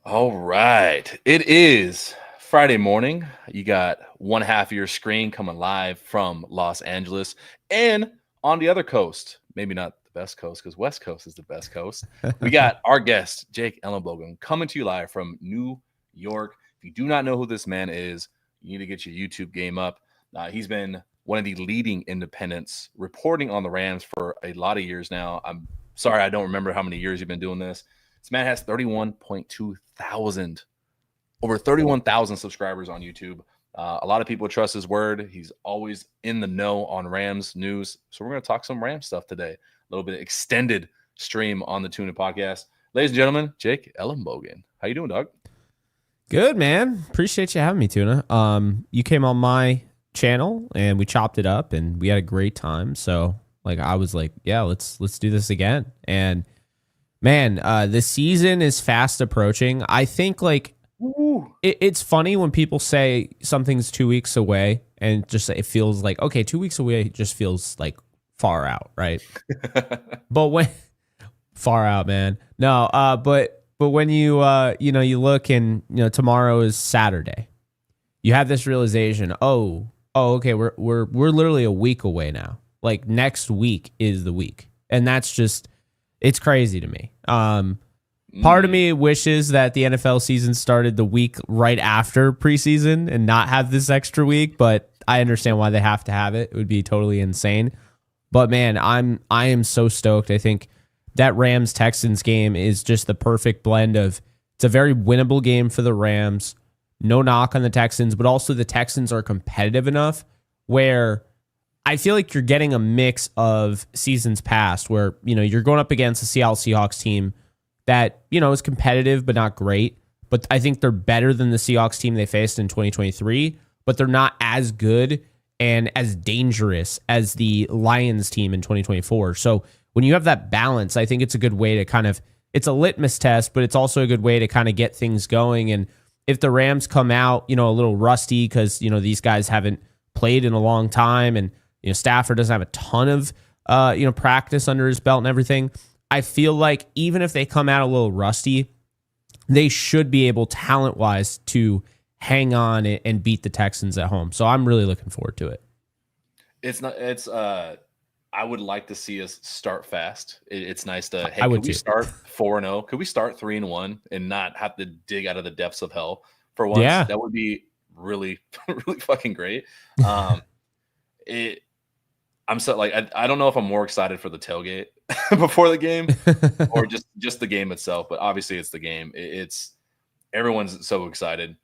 All right. It is Friday morning. You got one half of your screen coming live from Los Angeles and on the other coast. Maybe not the best coast because West Coast is the best coast. We got our guest, Jake Ellenbogen, coming to you live from New York. If you do not know who this man is, you need to get your YouTube game up. He's been one of the leading independents reporting on the Rams for a lot of years now. I'm sorry, I don't remember how many years you've been doing this. This man has 31.2 thousand, over 31,000 subscribers on YouTube. A lot of people trust his word. He's always in the know on Rams news. So we're going to talk some Rams stuff today. A little bit of extended stream on the Tuna Podcast. Ladies and gentlemen, Jake Ellenbogen. How you doing, Doug? Good, man. Appreciate you having me, Tuna. You came on my channel and we chopped it up and we had a great time. So I was like, yeah, let's do this again. And man, the season is fast approaching. I think it's funny when people say something's 2 weeks away and just it feels like, okay, 2 weeks away just feels like far out, right? But when far out, man. No, but when you you look and tomorrow is Saturday, you have this realization, okay, we're literally a week away now. Like next week is the week, and that's just. It's crazy to me. Part of me wishes that the NFL season started the week right after preseason and not have this extra week, but I understand why they have to have it. It would be totally insane. But man, I am so stoked. I think that Rams-Texans game is just the perfect blend of it's a very winnable game for the Rams. No knock on the Texans, but also the Texans are competitive enough where I feel like you're getting a mix of seasons past where, you're going up against a Seattle Seahawks team that, is competitive but not great. But I think they're better than the Seahawks team they faced in 2023, but they're not as good and as dangerous as the Lions team in 2024. So when you have that balance, I think it's a good way to it's a litmus test, but it's also a good way to kind of get things going. And if the Rams come out, a little rusty because, these guys haven't played in a long time and, Stafford doesn't have a ton of, practice under his belt and everything. I feel like even if they come out a little rusty, they should be able talent-wise to hang on and beat the Texans at home. So I'm really looking forward to it. I would like to see us start fast. It's nice to, hey, could we start 4-0? Could we start 3-1 and not have to dig out of the depths of hell for once? Yeah. That would be really, really fucking great. I'm so I don't know if I'm more excited for the tailgate before the game or just the game itself, but obviously it's the game. It's everyone's so excited.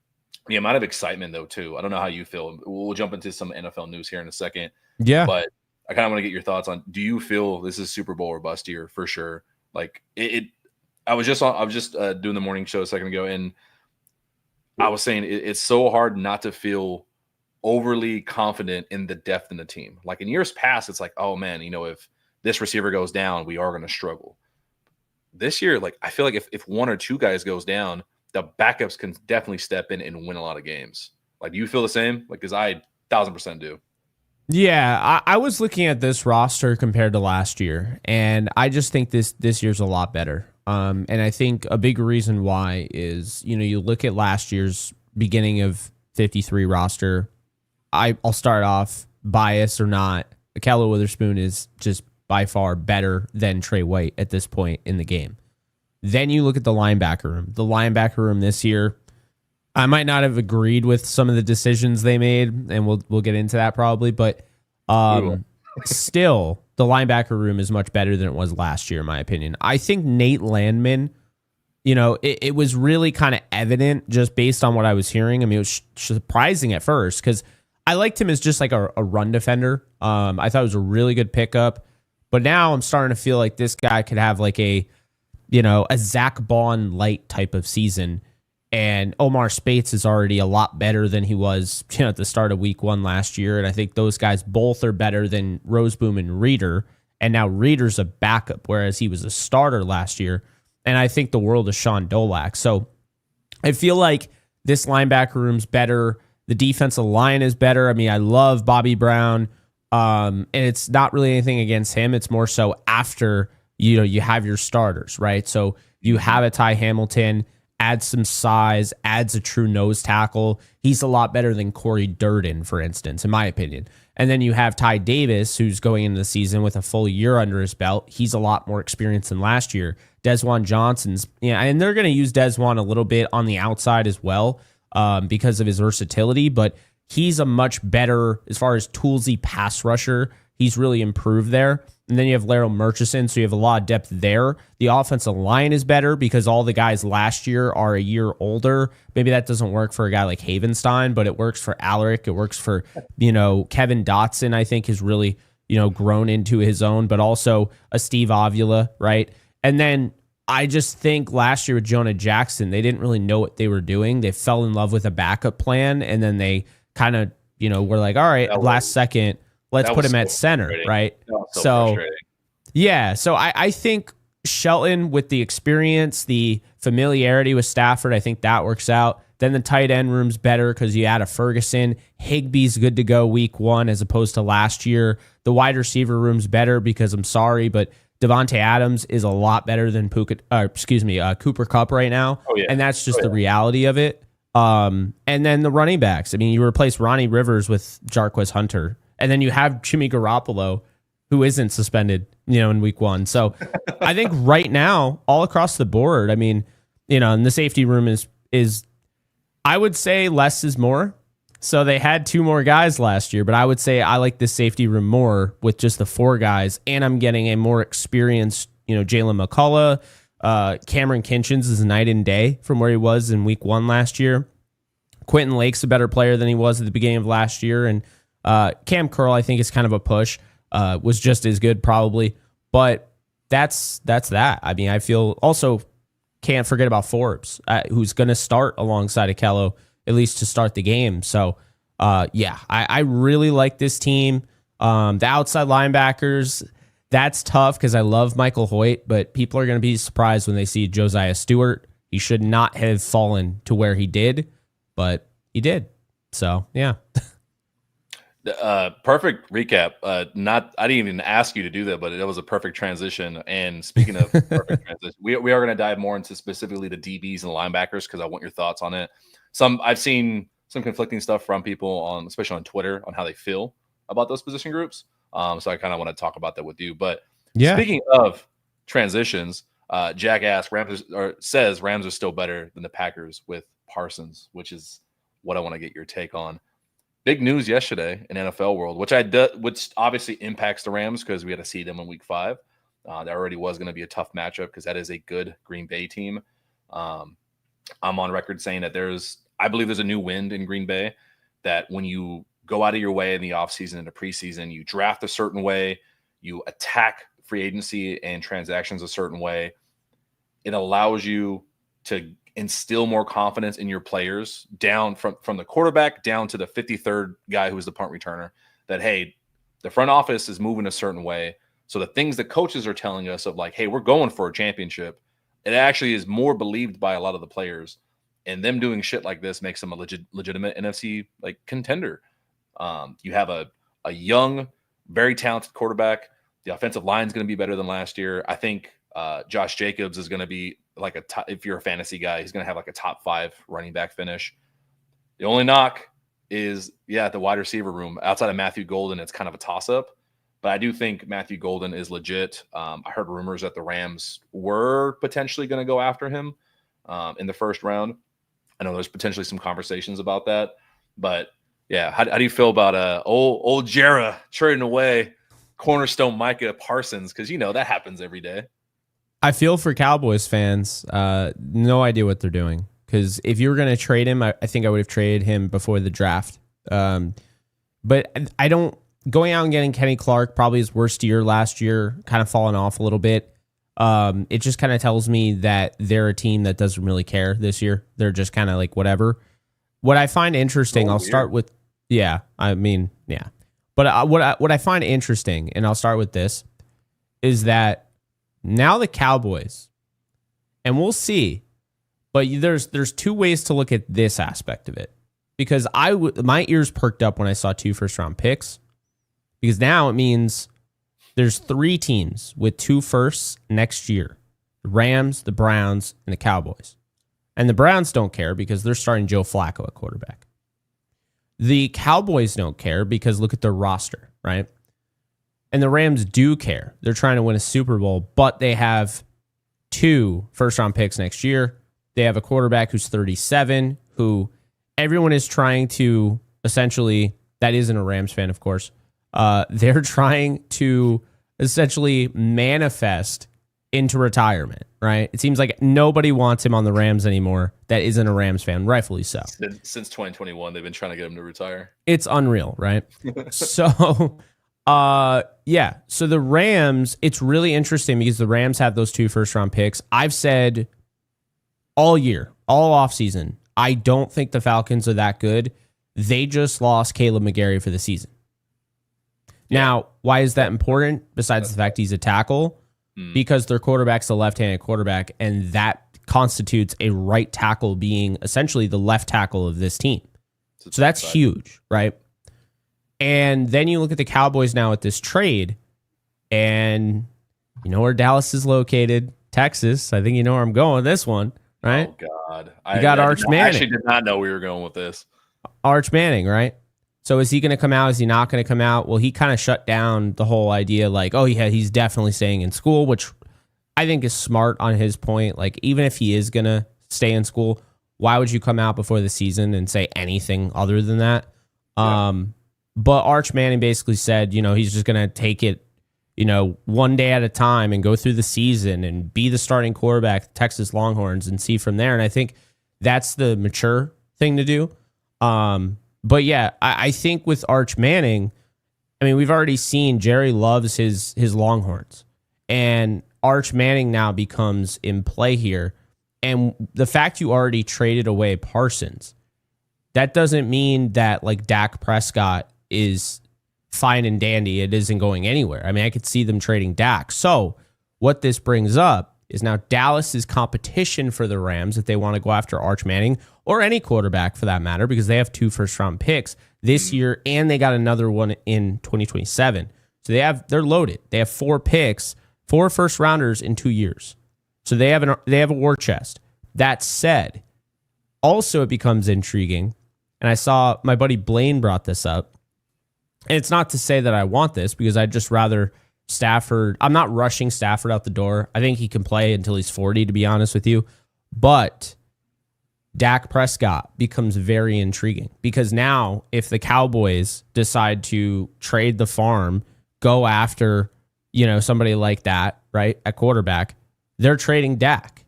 The amount of excitement though too. I don't know how you feel. We'll jump into some NFL news here in a second. Yeah, but I kind of want to get your thoughts on. Do you feel this is Super Bowl or bust year for sure? I was just doing the morning show a second ago, and I was saying it's so hard not to feel overly confident in the depth in the team. Like in years past, it's like, oh man, if this receiver goes down, we are going to struggle. This year, I feel like if one or two guys goes down, the backups can definitely step in and win a lot of games. Do you feel the same? Because I 1,000% do. Yeah, I was looking at this roster compared to last year, and I just think this year's a lot better. And I think a big reason why is, you look at last year's beginning of 53 roster. I'll start off, bias or not, Ahkello Witherspoon is just by far better than Trey White at this point in the game. Then you look at the linebacker room. The linebacker room this year, I might not have agreed with some of the decisions they made, and we'll get into that probably, but still, the linebacker room is much better than it was last year, in my opinion. I think Nate Landman, it was really kind of evident just based on what I was hearing. I mean, it was surprising at first because I liked him as just like a run defender. I thought it was a really good pickup, but now I'm starting to feel like this guy could have a Zach Bond light type of season. And Omar Spates is already a lot better than he was at the start of week 1 last year. And I think those guys both are better than Roseboom and Reeder. And now Reeder's a backup, whereas he was a starter last year. And I think the world of Sean Dolak. So I feel like this linebacker room's better. The defensive line is better. I mean, I love Bobby Brown. And it's not really anything against him. It's more so after, you have your starters, right? So you have a Ty Hamilton adds some size, adds a true nose tackle. He's a lot better than Corey Durden, for instance, in my opinion. And then you have Ty Davis, who's going into the season with a full year under his belt. He's a lot more experienced than last year. Desjuan Johnson's, and they're going to use Desjuan a little bit on the outside as well because of his versatility, but he's a much better, as far as toolsy pass rusher, he's really improved there. And then you have Laryl Murchison, so you have a lot of depth there. The offensive line is better because all the guys last year are a year older. Maybe that doesn't work for a guy like Havenstein, but it works for Alaric. It works for, Kevin Dotson, I think, has really, grown into his own, but also a Steve Avila, right? And then I just think last year with Jonah Jackson, they didn't really know what they were doing. They fell in love with a backup plan, and then they kind of, were like, all right, last second, let's put him at center, right? So I think Shelton, with the experience, the familiarity with Stafford, I think that works out. Then the tight end room's better because you add a Ferguson. Higbee's good to go week 1 as opposed to last year. The wide receiver room's better because I'm sorry, but Devontae Adams is a lot better than Cooper Kupp right now. Oh, yeah. And that's just the reality of it. And then the running backs. I mean, you replace Ronnie Rivers with Jarquez Hunter. And then you have Jimmy Garoppolo, who isn't suspended, in week 1. So I think right now, all across the board, I mean, and the safety room is I would say less is more. So they had 2 more guys last year, but I would say I like this safety room more with just the 4 guys, and I'm getting a more experienced, Jalen McCullough. Cameron Kinchins is night and day from where he was in week 1 last year. Quentin Lake's a better player than he was at the beginning of last year, and Cam Curl, I think, is kind of a push. Was just as good probably, but that's that. I mean, I feel also can't forget about Forbes, who's going to start alongside Akello, at least to start the game. So, I really like this team. The outside linebackers, that's tough because I love Michael Hoyt, but people are going to be surprised when they see Josiah Stewart. He should not have fallen to where he did, but he did. So, yeah. Perfect recap. I didn't even ask you to do that, but it was a perfect transition. And speaking of perfect transition, we are going to dive more into specifically the DBs and the linebackers because I want your thoughts on it. I've seen some conflicting stuff from people especially on Twitter, on how they feel about those position groups. So I kind of want to talk about that with you. But speaking of transitions, Jack asked says Rams are still better than the Packers with Parsons, which is what I want to get your take on. Big news yesterday in NFL world, which obviously impacts the Rams because we had to see them in week 5. That already was going to be a tough matchup because that is a good Green Bay team. I'm on record saying that I believe there's a new wind in Green Bay, that when you go out of your way in the offseason and the preseason, you draft a certain way, you attack free agency and transactions a certain way, it allows you to instill more confidence in your players down from the quarterback down to the 53rd guy who is the punt returner, that, hey, the front office is moving a certain way. So the things that coaches are telling us of like, hey, we're going for a championship, it actually is more believed by a lot of the players, and them doing shit like this makes them a legitimate NFC contender. You have a young, very talented quarterback. The offensive line is going to be better than last year. I think Josh Jacobs is going to be if you're a fantasy guy, he's going to have a top 5 running back finish. The only knock is, the wide receiver room. Outside of Matthew Golden, it's kind of a toss-up. But I do think Matthew Golden is legit. I heard rumors that the Rams were potentially going to go after him in the first round. I know there's potentially some conversations about that. But, how do you feel about old Jera trading away cornerstone Micah Parsons? Because, that happens every day. I feel for Cowboys fans. No idea what they're doing. Because if you were going to trade him, I think I would have traded him before the draft. But I don't. Going out and getting Kenny Clark, probably his worst year last year, kind of fallen off a little bit. It just kind of tells me that they're a team that doesn't really care this year. They're just kind of like whatever. What I find interesting, I'll start with, But what I find interesting, and I'll start with this, is that now the Cowboys, and we'll see, but there's 2 ways to look at this aspect of it, because my ears perked up when I saw 2 first-round picks, because now it means there's 3 teams with 2 firsts next year: the Rams, the Browns, and the Cowboys. And the Browns don't care because they're starting Joe Flacco at quarterback. The Cowboys don't care because look at their roster, right? And the Rams do care. They're trying to win a Super Bowl, but they have 2 first-round picks next year. They have a quarterback who's 37, who everyone is trying to essentially, that isn't a Rams fan, of course, they're trying to essentially manifest into retirement, right? It seems like nobody wants him on the Rams anymore that isn't a Rams fan, rightfully so. Since 2021, they've been trying to get him to retire. It's unreal, right? So, yeah. So the Rams, it's really interesting because the Rams have those 2 first-round picks. I've said all year, all offseason, I don't think the Falcons are that good. They just lost Caleb McGarry for the season. Now, why is that important besides the fact he's a tackle? Because their quarterback's a left-handed quarterback, and that constitutes a right tackle being essentially the left tackle of this team. So that's huge, right? And then you look at the Cowboys now at this trade, and you know where Dallas is located, Texas. I think you know where I'm going with this one, right? Oh, God. You got Arch Manning. I actually did not know we were going with this. Arch Manning, right? So is he going to come out? Is he not going to come out? Well, he kind of shut down the whole idea like, oh, yeah, he's definitely staying in school, which I think is smart on his point. Like, even if he is going to stay in school, why would you come out before the season and say anything other than that? Yeah. But Arch Manning basically said, you know, he's just going to take it, you know, one day at a time and go through the season and be the starting quarterback, Texas Longhorns, and see from there. And I think that's the mature thing to do. But yeah, I think with Arch Manning, I mean, we've already seen Jerry loves his Longhorns, and Arch Manning now becomes in play here. And the fact you already traded away Parsons, that doesn't mean that like Dak Prescott is fine and dandy. It isn't going anywhere. I mean, I could see them trading Dak. So what this brings up is now Dallas's competition for the Rams if they want to go after Arch Manning or any quarterback for that matter, because they have 2 first-round picks this year and they got another one in 2027. So they're loaded. They have 4 picks, 4 first-rounders in 2 years. So they have a war chest. That said, also it becomes intriguing, and I saw my buddy Blaine brought this up, and it's not to say that I want this because I'd just rather Stafford. I'm not rushing Stafford out the door. I think he can play until he's 40, to be honest with you. But Dak Prescott becomes very intriguing because now if the Cowboys decide to trade the farm, go after, you know, somebody like that, right, at quarterback, they're trading Dak.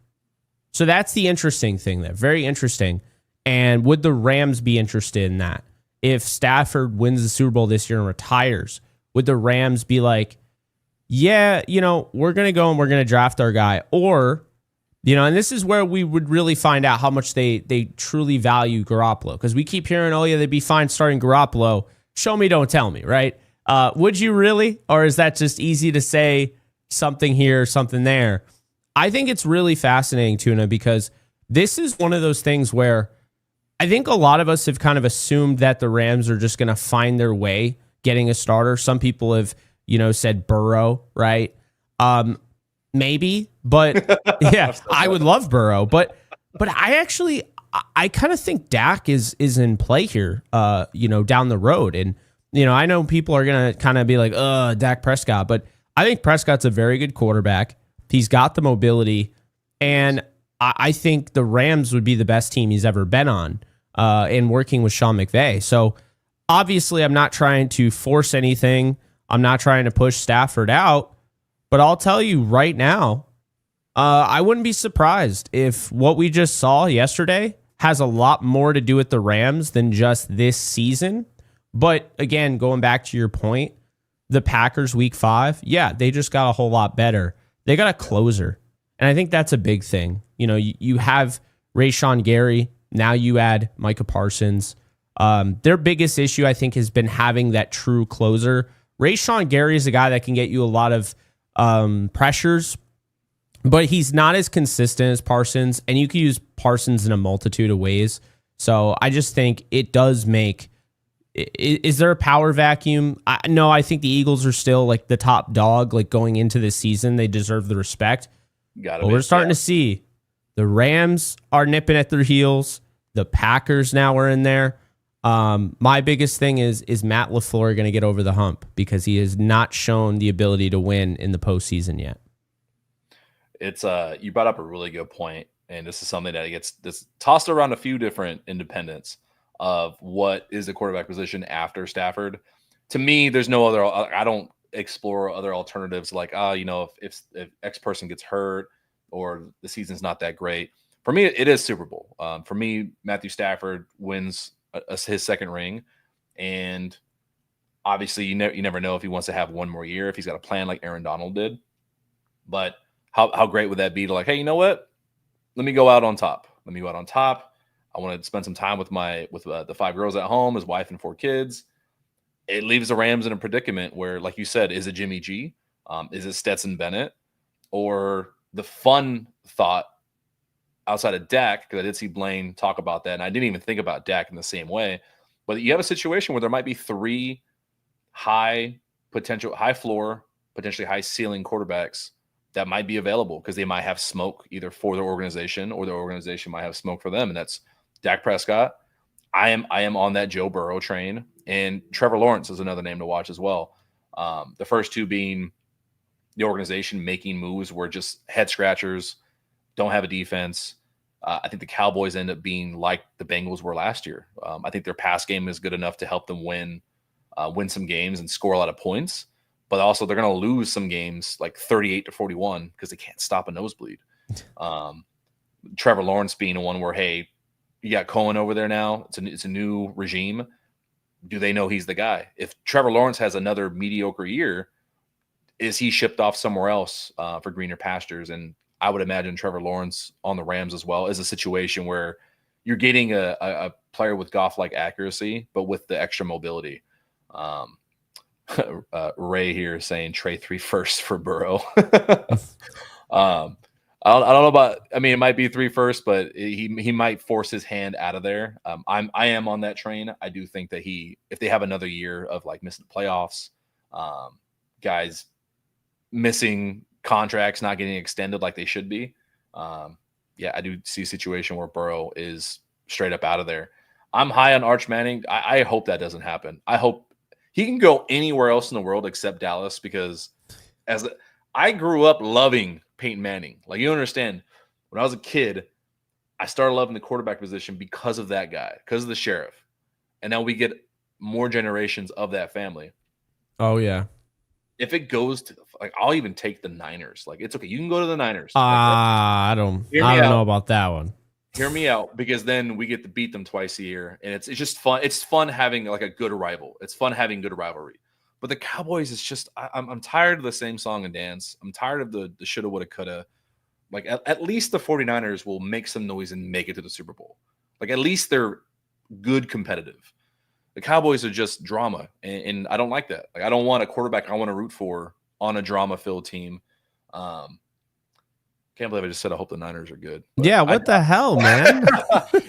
So that's the interesting thing there. Very interesting. And would the Rams be interested in that? If Stafford wins the Super Bowl this year and retires, would the Rams be like, yeah, you know, we're going to go and we're going to draft our guy? Or, you know, and this is where we would really find out how much they truly value Garoppolo. Because we keep hearing, oh, yeah, they'd be fine starting Garoppolo. Show me, don't tell me, right? Would you really? Or is that just easy to say something here, something there? I think it's really fascinating, Tuna, because this is one of those things where I think a lot of us have kind of assumed that the Rams are just going to find their way getting a starter. Some people have, you know, said Burrow, right? Maybe, but yeah, I would love Burrow, but I kind of think Dak is in play here, you know, down the road. And, you know, I know people are going to kind of be like, Dak Prescott, but I think Prescott's a very good quarterback. He's got the mobility, and I think the Rams would be the best team he's ever been on in working with Sean McVay. So obviously I'm not trying to force anything. I'm not trying to push Stafford out, but I'll tell you right now, I wouldn't be surprised if what we just saw yesterday has a lot more to do with the Rams than just this season. But again, going back to your point, the Packers week 5, yeah, they just got a whole lot better. They got a closer, and I think that's a big thing. You know, you have Rashawn Gary, now you add Micah Parsons. Their biggest issue, I think, has been having that true closer. Rashawn Gary is a guy that can get you a lot of pressures, but he's not as consistent as Parsons, and you can use Parsons in a multitude of ways. So I just think it does make... Is there a power vacuum? No, I think the Eagles are still like the top dog, like going into this season. They deserve the respect. But we're starting to see The Rams are nipping at their heels. The Packers now are in there. My biggest thing is Matt LaFleur going to get over the hump because he has not shown the ability to win in the postseason yet. It's you brought up a really good point, and this is something that gets this tossed around a few different independents of what is the quarterback position after Stafford. To me, there's no other. I don't explore other alternatives like, if X person gets hurt or the season's not that great. For me, it is Super Bowl. For me, Matthew Stafford wins his second ring, and obviously you never know if he wants to have one more year, if he's got a plan like Aaron Donald did. But how great would that be to, like, hey, you know what? Let me go out on top. I want to spend some time with the 5 girls at home, his wife and 4 kids. It leaves the Rams in a predicament where, like you said, is it Jimmy G? Is it Stetson Bennett? Or the fun thought outside of Dak, because I did see Blaine talk about that, and I didn't even think about Dak in the same way. But you have a situation where there might be 3 high floor, potentially high ceiling quarterbacks that might be available because they might have smoke either for their organization or their organization might have smoke for them. And that's Dak Prescott. I am on that Joe Burrow train, and Trevor Lawrence is another name to watch as well. The first 2 being the organization making moves were just head scratchers, don't have a defense. I think the Cowboys end up being like the Bengals were last year. I think their pass game is good enough to help them win some games and score a lot of points. But also they're going to lose some games like 38-41 because they can't stop a nosebleed. Trevor Lawrence being one where, hey, you got Cohen over there now. It's a new regime. Do they know he's the guy? If Trevor Lawrence has another mediocre year, is he shipped off somewhere else for greener pastures? And I would imagine Trevor Lawrence on the Rams as well is a situation where you're getting a player with Goff-like accuracy, but with the extra mobility. Ray here saying trade 3 firsts for Burrow. I don't know about. I mean, it might be 3 firsts, but he might force his hand out of there. I am on that train. I do think that if they have another year of like missing the playoffs, guys missing contracts, not getting extended like they should be. I do see a situation where Burrow is straight up out of there. I'm high on Arch Manning. I hope that doesn't happen. I hope he can go anywhere else in the world except Dallas, because I grew up loving Peyton Manning. Like, you understand, when I was a kid, I started loving the quarterback position because of that guy, because of the sheriff. And now we get more generations of that family. Oh, yeah. If it goes to, like, I'll even take the Niners. Like, it's okay. You can go to the Niners. I don't know about that one. Hear me out, because then we get to beat them twice a year, and it's just fun. It's fun having like a good rival. It's fun having good rivalry. But the Cowboys is just, I'm tired of the same song and dance. I'm tired of the shoulda, woulda, coulda. Like, at least the 49ers will make some noise and make it to the Super Bowl. Like, at least they're good competitive. The Cowboys are just drama, and I don't like that. Like, I don't want a quarterback I want to root for on a drama-filled team. Can't believe I just said I hope the Niners are good. But yeah, what the hell, man?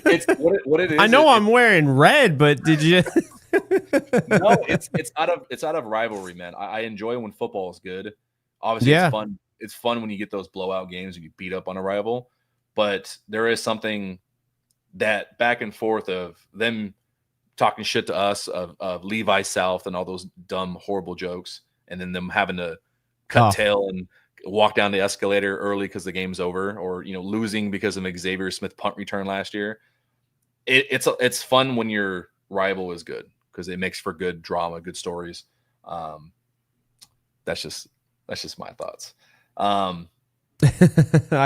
It's what it is. I know I'm wearing red, but did you? No, it's out of rivalry, man. I enjoy when football is good. Obviously, It's fun. It's fun when you get those blowout games and you beat up on a rival. But there is something that back and forth of them talking shit to us, of Levi South and all those dumb, horrible jokes, and then them having to cut tail and walk down the escalator early because the game's over, or losing because of Xavier Smith punt return last year. It's fun when your rival is good, because it makes for good drama, good stories. That's just my thoughts. I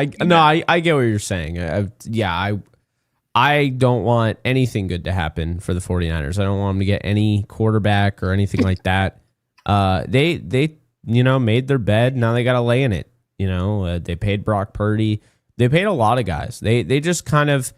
get what you're saying. I don't want anything good to happen for the 49ers. I don't want them to get any quarterback or anything like that. They made their bed. Now they got to lay in it. They paid Brock Purdy. They paid a lot of guys. They just kind of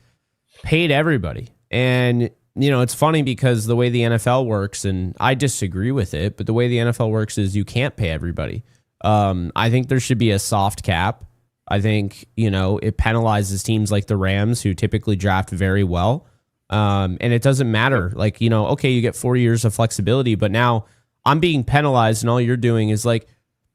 paid everybody. And, it's funny because the way the NFL works, and I disagree with it, but the way the NFL works is you can't pay everybody. I think there should be a soft cap. I think, it penalizes teams like the Rams, who typically draft very well. And it doesn't matter. Like, okay, you get 4 years of flexibility, but now I'm being penalized, and all you're doing is like,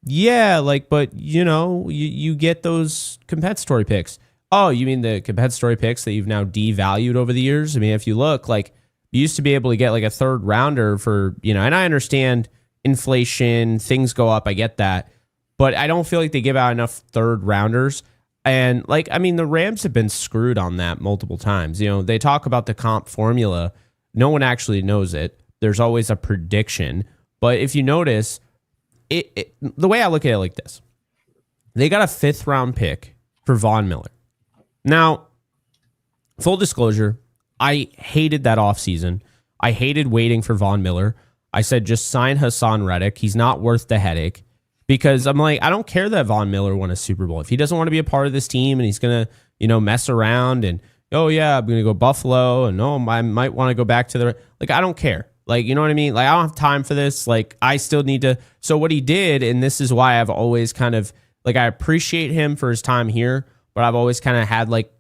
yeah, like, but you get those compensatory picks. Oh, you mean the compensatory picks that you've now devalued over the years? I mean, if you look, like, you used to be able to get like a third rounder for, and I understand inflation, things go up. I get that. But I don't feel like they give out enough third rounders. And like, I mean, the Rams have been screwed on that multiple times. They talk about the comp formula. No one actually knows it. There's always a prediction. But if you notice, the way I look at it like this, they got a 5th round pick for Von Miller. Now, full disclosure, I hated that offseason. I hated waiting for Von Miller. I said, just sign Hassan Reddick. He's not worth the headache. Because I'm like, I don't care that Von Miller won a Super Bowl. If he doesn't want to be a part of this team and he's going to, mess around and, oh, yeah, I'm going to go Buffalo and, oh, I might want to go back to the, like, I don't care. Like, you know what I mean? Like, I don't have time for this. Like, I still need to. So what he did, and this is why I've always kind of, like, I appreciate him for his time here, but I've always kind of had like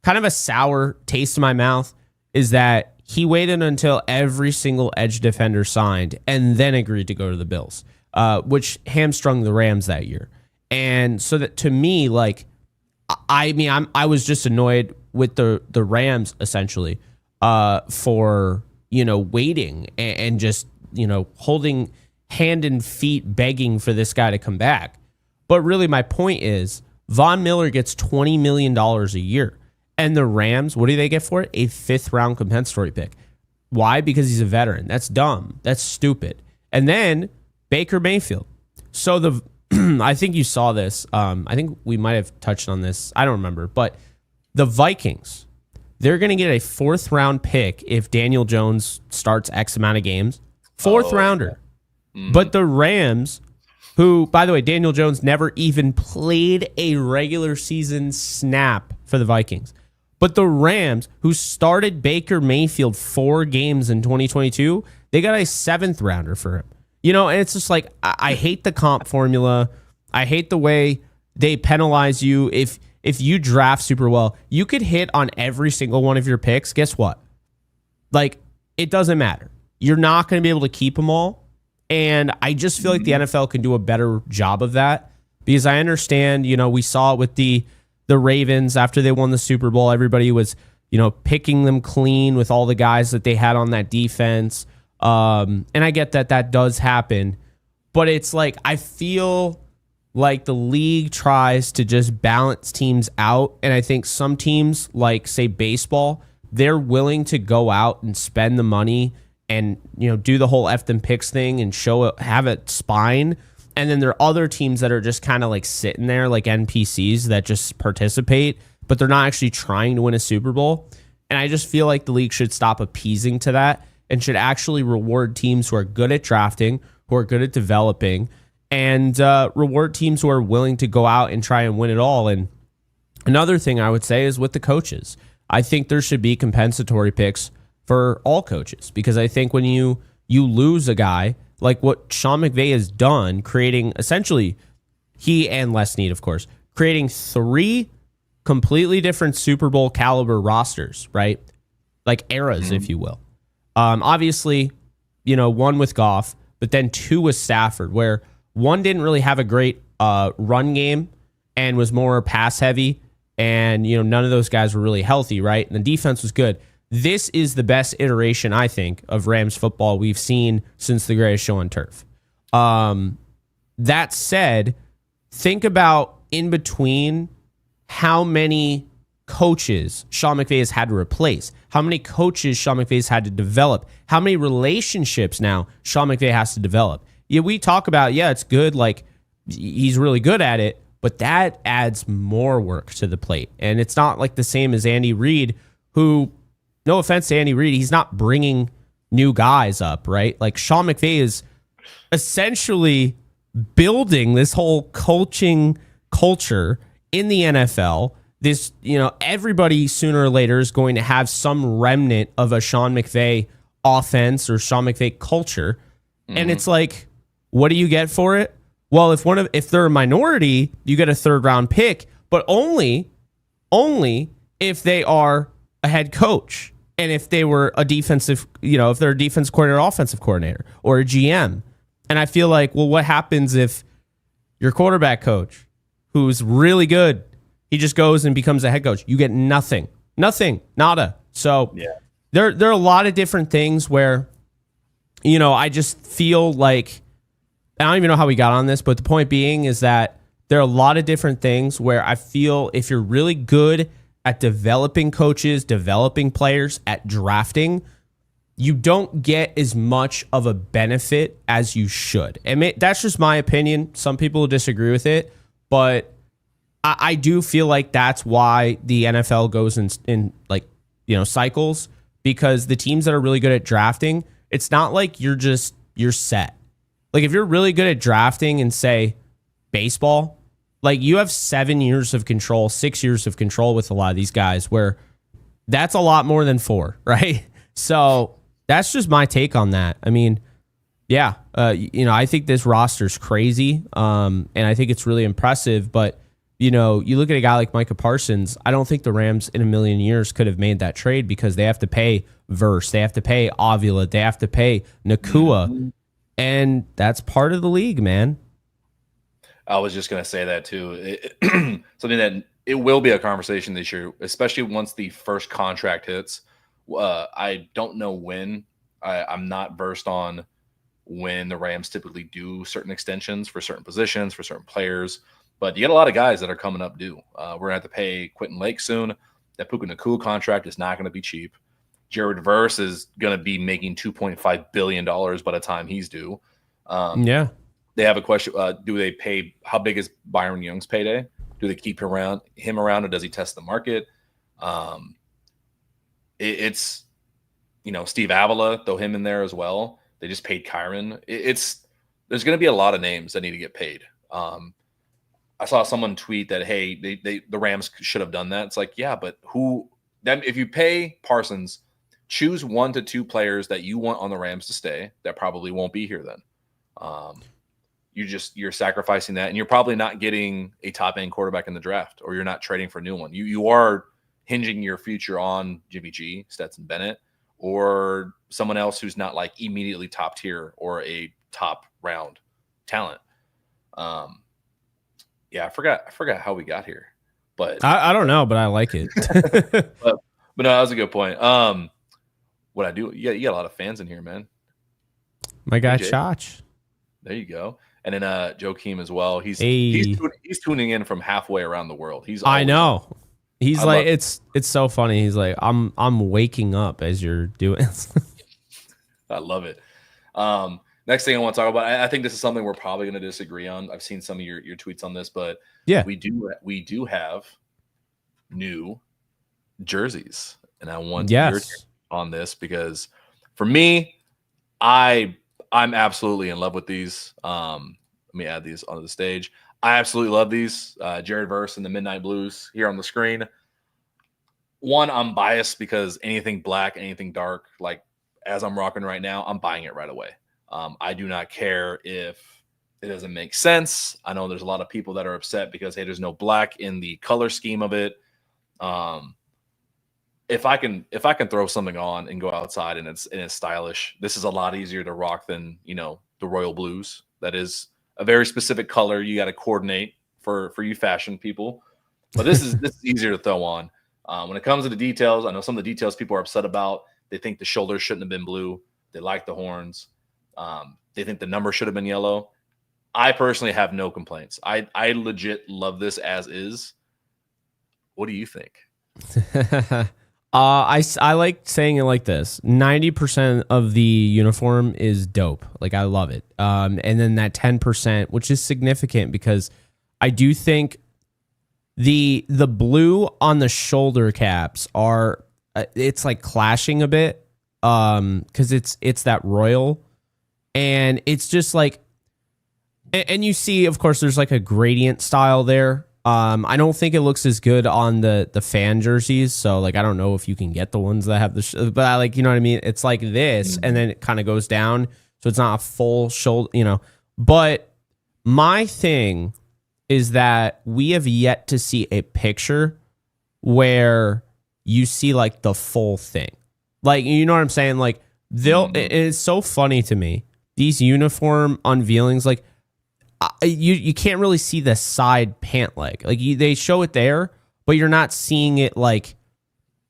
kind of a sour taste in my mouth, is that he waited until every single edge defender signed and then agreed to go to the Bills, which hamstrung the Rams that year. And so that, to me, like, I mean, I was just annoyed with the Rams essentially for, waiting and just, holding hand and feet begging for this guy to come back. But really my point is, Von Miller gets $20 million a year. And the Rams, what do they get for it? A 5th round compensatory pick. Why? Because he's a veteran. That's dumb. That's stupid. And then Baker Mayfield. So I think you saw this. I think we might have touched on this. I don't remember. But the Vikings, they're going to get a 4th round pick if Daniel Jones starts X amount of games. 4th rounder. Mm-hmm. But the Rams, who, by the way, Daniel Jones never even played a regular season snap for the Vikings. But the Rams, who started Baker Mayfield 4 games in 2022, they got a 7th rounder for him. And it's just like, I hate the comp formula. I hate the way they penalize you. If you draft super well, you could hit on every single one of your picks. Guess what? Like, it doesn't matter. You're not going to be able to keep them all. And I just feel like the NFL can do a better job of that, because I understand, we saw it with the Ravens after they won the Super Bowl. Everybody was, picking them clean with all the guys that they had on that defense. And I get that does happen, but it's like, I feel like the league tries to just balance teams out. And I think some teams, like, say, baseball, they're willing to go out and spend the money and, do the whole F them picks thing and have a spine. And then there are other teams that are just kind of like sitting there like NPCs that just participate, but they're not actually trying to win a Super Bowl. And I just feel like the league should stop appeasing to that and should actually reward teams who are good at drafting, who are good at developing, and reward teams who are willing to go out and try and win it all. And another thing I would say is with the coaches. I think there should be compensatory picks for all coaches, because I think when you lose a guy, like what Sean McVay has done, creating essentially, he and Les Snead, of course, creating 3 completely different Super Bowl caliber rosters, right? Like eras, if you will. Obviously, 1 with Goff, but then 2 with Stafford, where one didn't really have a great run game and was more pass heavy. And, none of those guys were really healthy, right? And the defense was good. This is the best iteration, I think, of Rams football we've seen since the greatest show on turf. That said, think about in between how many coaches Sean McVay has had to replace, how many coaches Sean McVay has had to develop, how many relationships now Sean McVay has to develop. Yeah, we talk about, it's good, like, he's really good at it, but that adds more work to the plate. And it's not like the same as Andy Reid, who, no offense to Andy Reid, he's not bringing new guys up, right? Like, Sean McVay is essentially building this whole coaching culture in the NFL. This, everybody sooner or later is going to have some remnant of a Sean McVay offense or Sean McVay culture. Mm-hmm. And it's like, what do you get for it? Well, if they're a minority, you get a 3rd round pick, but only if they are a head coach. And if they were a defensive, if they're a defense coordinator, offensive coordinator, or a GM. And I feel like, well, what happens if your quarterback coach, who's really good, he just goes and becomes a head coach. You get nothing, nada. So Yeah. there are a lot of different things where, I just feel like, I don't even know how we got on this, but the point being is that there are a lot of different things where I feel if you're really good at developing coaches, developing players, at drafting, you don't get as much of a benefit as you should. And that's just my opinion. Some people disagree with it, but I do feel like that's why the NFL goes in cycles, because the teams that are really good at drafting, it's not like you're set. Like if you're really good at drafting in, say, baseball, like you have 7 years of control, 6 years of control with a lot of these guys, where that's a lot more than 4, right? So that's just my take on that. I mean, yeah, I think this roster's crazy, and I think it's really impressive. But you look at a guy like Micah Parsons. I don't think the Rams in a million years could have made that trade, because they have to pay Verse, they have to pay Avila, they have to pay Nakua, and that's part of the league, man. I was just going to say that too. Something that it will be a conversation this year, especially once the first contract hits. I don't know when. I'm not versed on when the Rams typically do certain extensions for certain positions, for certain players. But you get a lot of guys that are coming up due. We're going to have to pay Quentin Lake soon. That Puka Nakua contract is not going to be cheap. Jared Verse is going to be making $2.5 billion by the time he's due. Yeah. They have a question. Do they pay? How big is Byron Young's payday? Do they keep him around, or does he test the market? It's Steve Avila, throw him in there as well. They just paid Kyron. There's going to be a lot of names that need to get paid. I saw someone tweet that, hey, the Rams should have done that. It's like, yeah, but if you pay Parsons, choose 1 to 2 players that you want on the Rams to stay that probably won't be here then. You're sacrificing that, and you're probably not getting a top end quarterback in the draft, or you're not trading for a new one. You are hinging your future on Jimmy G, Stetson Bennett, or someone else who's not like immediately top tier or a top round talent. Yeah, I forgot how we got here, but I don't know, but I like it. but no, that was a good point. What I do, you got a lot of fans in here, man. My guy Chach. There you go. And then Joakim as well. He's tuning in from halfway around the world. I know. He's like, it's so funny. He's like, I'm waking up as you're doing. I love it. Next thing I want to talk about, I think this is something we're probably going to disagree on. I've seen some of your tweets on this, but yeah, we do have new jerseys, and I want your take on this, because for me, I'm absolutely in love with these. Let me add these onto the stage. I absolutely love these. Jared Verse and the Midnight Blues here on the screen. One, I'm biased because anything black, anything dark, like as I'm rocking right now, I'm buying it right away. I do not care if it doesn't make sense. I know there's a lot of people that are upset because, hey, there's no black in the color scheme of it. If I can throw something on and go outside and it's stylish, this is a lot easier to rock than the royal blues. That is a very specific color. You got to coordinate for you fashion people, but this is easier to throw on. When it comes to the details, I know some of the details people are upset about. They think the shoulders shouldn't have been blue. They like the horns. They think the number should have been yellow. I personally have no complaints. I legit love this as is. What do you think? I like saying it like this. 90% of the uniform is dope. Like, I love it. And then that 10%, which is significant, because I do think the blue on the shoulder caps are it's like clashing a bit, because it's that royal, and it's just like, and you see, of course, there's like a gradient style there. I don't think it looks as good on the fan jerseys. So like, I don't know if you can get the ones that have but I like, you know what I mean? It's like this, and then it kind of goes down. So it's not a full shoulder, but my thing is that we have yet to see a picture where you see like the full thing. Like, you know what I'm saying? Like it's so funny to me. These uniform unveilings, like you can't really see the side pant leg. Like they show it there, but you're not seeing it like,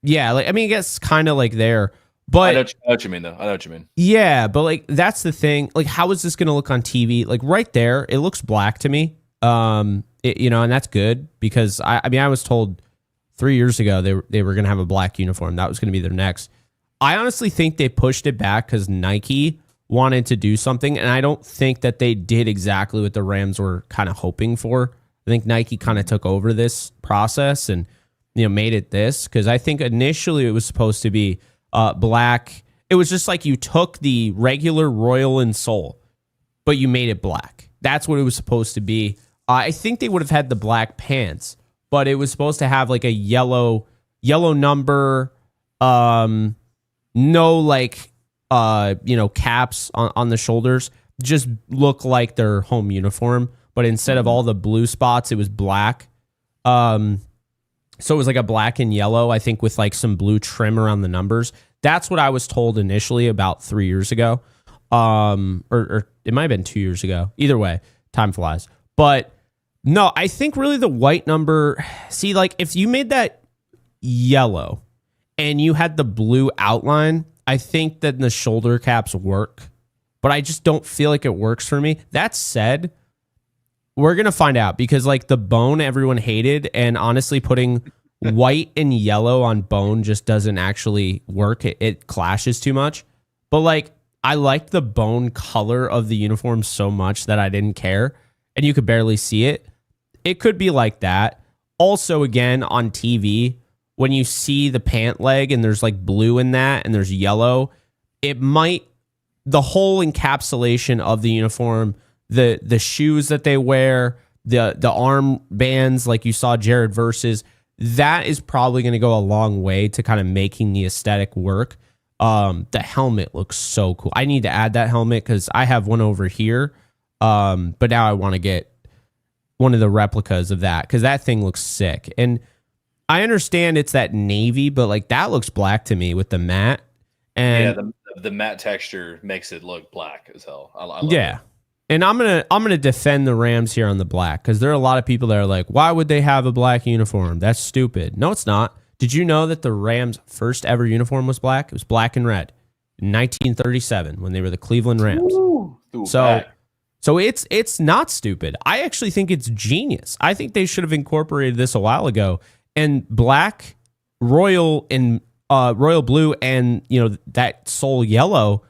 yeah, like I mean, I guess kind of like there, but I know what you mean though. I know what you mean. yeah, but like that's the thing. Like, how is this going to look on TV? Like right there, it looks black to me. And that's good because I mean, I was told 3 years ago they were going to have a black uniform. That was going to be their next. I honestly think they pushed it back because Nike wanted to do something, and I don't think that they did exactly what the Rams were kind of hoping for. I think Nike kind of took over this process and made it this, because I think initially it was supposed to be black. It was just like you took the regular Royal and Soul, but you made it black. That's what it was supposed to be. I think they would have had the black pants, but it was supposed to have like a yellow number, no like caps on the shoulders, just look like their home uniform, but instead of all the blue spots, it was black. So it was like a black and yellow, I think, with like some blue trim around the numbers. That's what I was told initially about 3 years ago. Or it might have been 2 years ago. Either way, time flies. But no, I think really the white number, see, like if you made that yellow and you had the blue outline, I think that the shoulder caps work, but I just don't feel like it works for me. That said, we're going to find out, because like the bone everyone hated, and honestly putting white and yellow on bone just doesn't actually work. It clashes too much. But like I liked the bone color of the uniform so much that I didn't care, and you could barely see it. It could be like that. Also, again, on TV, when you see the pant leg and there's like blue in that and there's yellow, it might, the whole encapsulation of the uniform, the shoes that they wear, the arm bands like you saw Jared versus, that is probably going to go a long way to kind of making the aesthetic work. The helmet looks so cool. I need to add that helmet because I have one over here, but now I want to get one of the replicas of that because that thing looks sick. And I understand it's that navy, but like that looks black to me with the matte. And yeah, the matte texture makes it look black as hell. I love yeah. it. And I'm gonna defend the Rams here on the black, because there are a lot of people that are like, why would they have a black uniform? That's stupid. No, it's not. Did you know that the Rams' first ever uniform was black? It was black and red in 1937 when they were the Cleveland Rams. Ooh, so it's not stupid. I actually think it's genius. I think they should have incorporated this a while ago. And black, royal, and royal blue, and that soul yellow,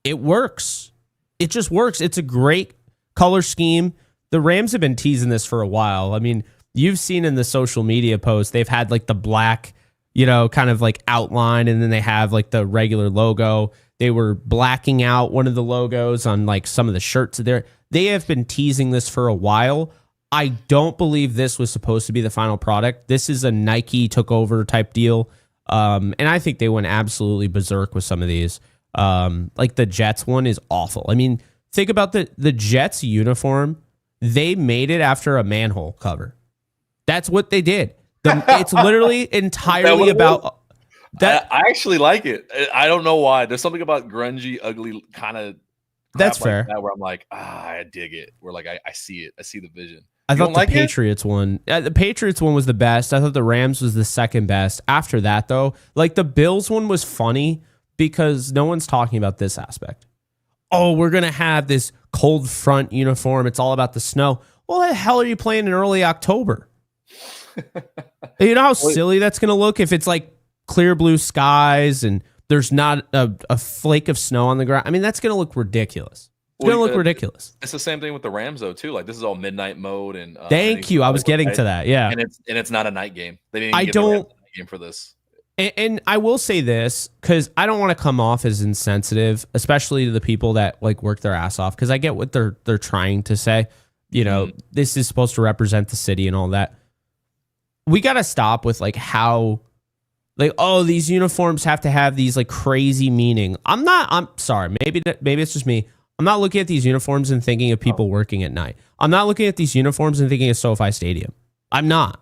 it works. It just works. It's a great color scheme. The Rams have been teasing this for a while. I mean, you've seen in the social media posts, they've had like the black, kind of like outline, and then they have like the regular logo. They were blacking out one of the logos on like some of the shirts there. They have been teasing this for a while. I don't believe this was supposed to be the final product. This is a Nike took over type deal. And I think they went absolutely berserk with some of these. Like the Jets one is awful. I mean, think about the Jets uniform. They made it after a manhole cover. That's what they did. It's literally entirely about that. I actually like it. I don't know why. There's something about grungy, ugly kind of. That's fair. Like that, where I'm like, I dig it. Where like I see it. I see the vision. I thought the Patriots one. The Patriots one was the best. I thought the Rams was the second best. After that, though, like the Bills one was funny because no one's talking about this aspect. Oh, we're gonna have this cold front uniform. It's all about the snow. Well, the hell are you playing in early October? You know how silly that's gonna look if it's like clear blue skies and there's not a flake of snow on the ground. I mean, that's gonna look ridiculous. It's going to look ridiculous. It's the same thing with the Rams, though, too. Like, this is all midnight mode. And thank you. I was getting to that. Yeah. And it's not a night game. They didn't even give the Rams a night game for this. And I will say this, because I don't want to come off as insensitive, especially to the people that like work their ass off, because I get what they're trying to say. This is supposed to represent the city and all that. We got to stop with like how, like, oh, these uniforms have to have these like crazy meaning. I'm sorry. Maybe it's just me. I'm not looking at these uniforms and thinking of people working at night. I'm not looking at these uniforms and thinking of SoFi Stadium. I'm not.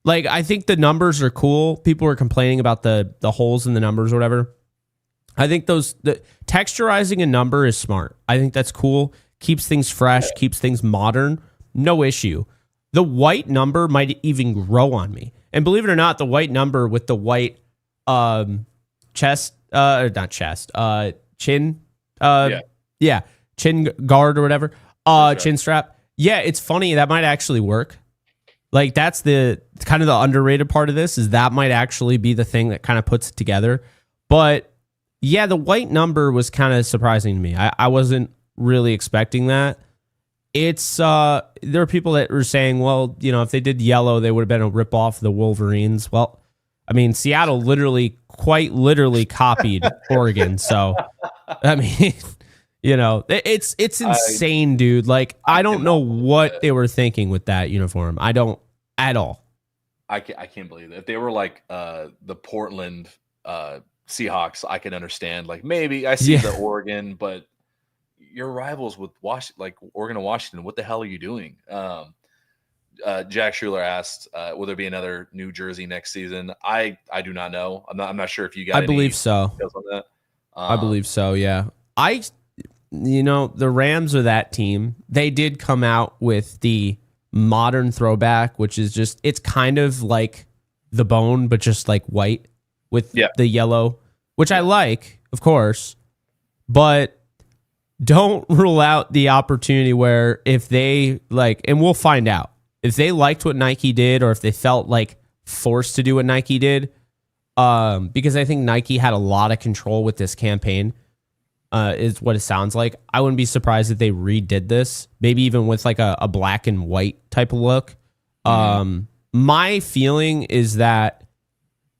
Like, I think the numbers are cool. People were complaining about the holes in the numbers or whatever. I think the texturizing a number is smart. I think that's cool. keeps things fresh, keeps things modern, no issue. The white number might even grow on me. And believe it or not, the white number with the white chest, or not chest, chin, yeah, chin guard or whatever, chin strap. Yeah, it's funny. That might actually work. Like, that's the kind of the underrated part of this, is that might actually be the thing that kind of puts it together. But yeah, the white number was kind of surprising to me. I wasn't really expecting that. It's there are people that were saying, well, you know, if they did yellow, they would have been a rip off the Wolverines. Well, I mean, Seattle quite literally copied Oregon. So, I mean, you know, it's insane, dude. Like, I don't know what they were thinking with that uniform. I don't at all. I can't believe that. If they were like the Portland Seahawks, I can understand. Like, maybe I see the Oregon, but your rivals with like Oregon and Washington, what the hell are you doing? Jack Schuler asked, will there be another New Jersey next season? I do not know. I'm not sure if you got. I believe so. On that. I believe so. Yeah. The Rams are that team. They did come out with the modern throwback, which is just, it's kind of like the bone, but just like white with the yellow, which I like, of course, but don't rule out the opportunity where if they like, and we'll find out if they liked what Nike did, or if they felt like forced to do what Nike did, because I think Nike had a lot of control with this campaign, is what it sounds like. I wouldn't be surprised if they redid this, maybe even with like a black and white type of look. My feeling is that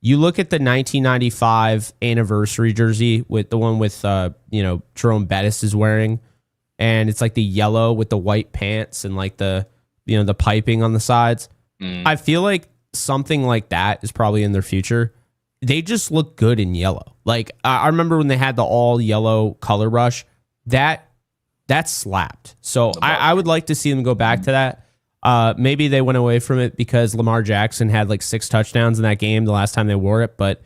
you look at the 1995 anniversary jersey with the one with, Jerome Bettis is wearing, and it's like the yellow with the white pants and like the piping on the sides. I feel like something like that is probably in their future. They just look good in yellow. Like, I remember when they had the all yellow color rush, that slapped. So I would like to see them go back to that. Maybe they went away from it because Lamar Jackson had like 6 touchdowns in that game the last time they wore it, but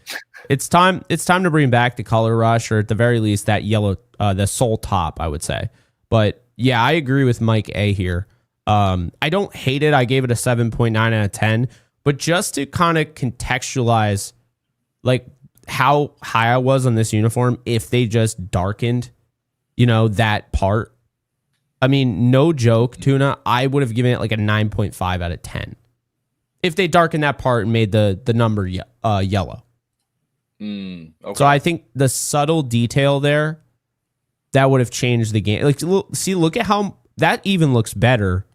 it's time to bring back the color rush, or at the very least that yellow, the sole top, I would say. But yeah, I agree with Mike A here. I don't hate it. I gave it a 7.9 out of 10, but just to kind of contextualize like how high I was on this uniform, if they just darkened, that part. I mean, no joke, Tuna, I would have given it like a 9.5 out of 10 if they darkened that part and made the number yellow. Okay. So I think the subtle detail there, that would have changed the game. Like, look at how that even looks better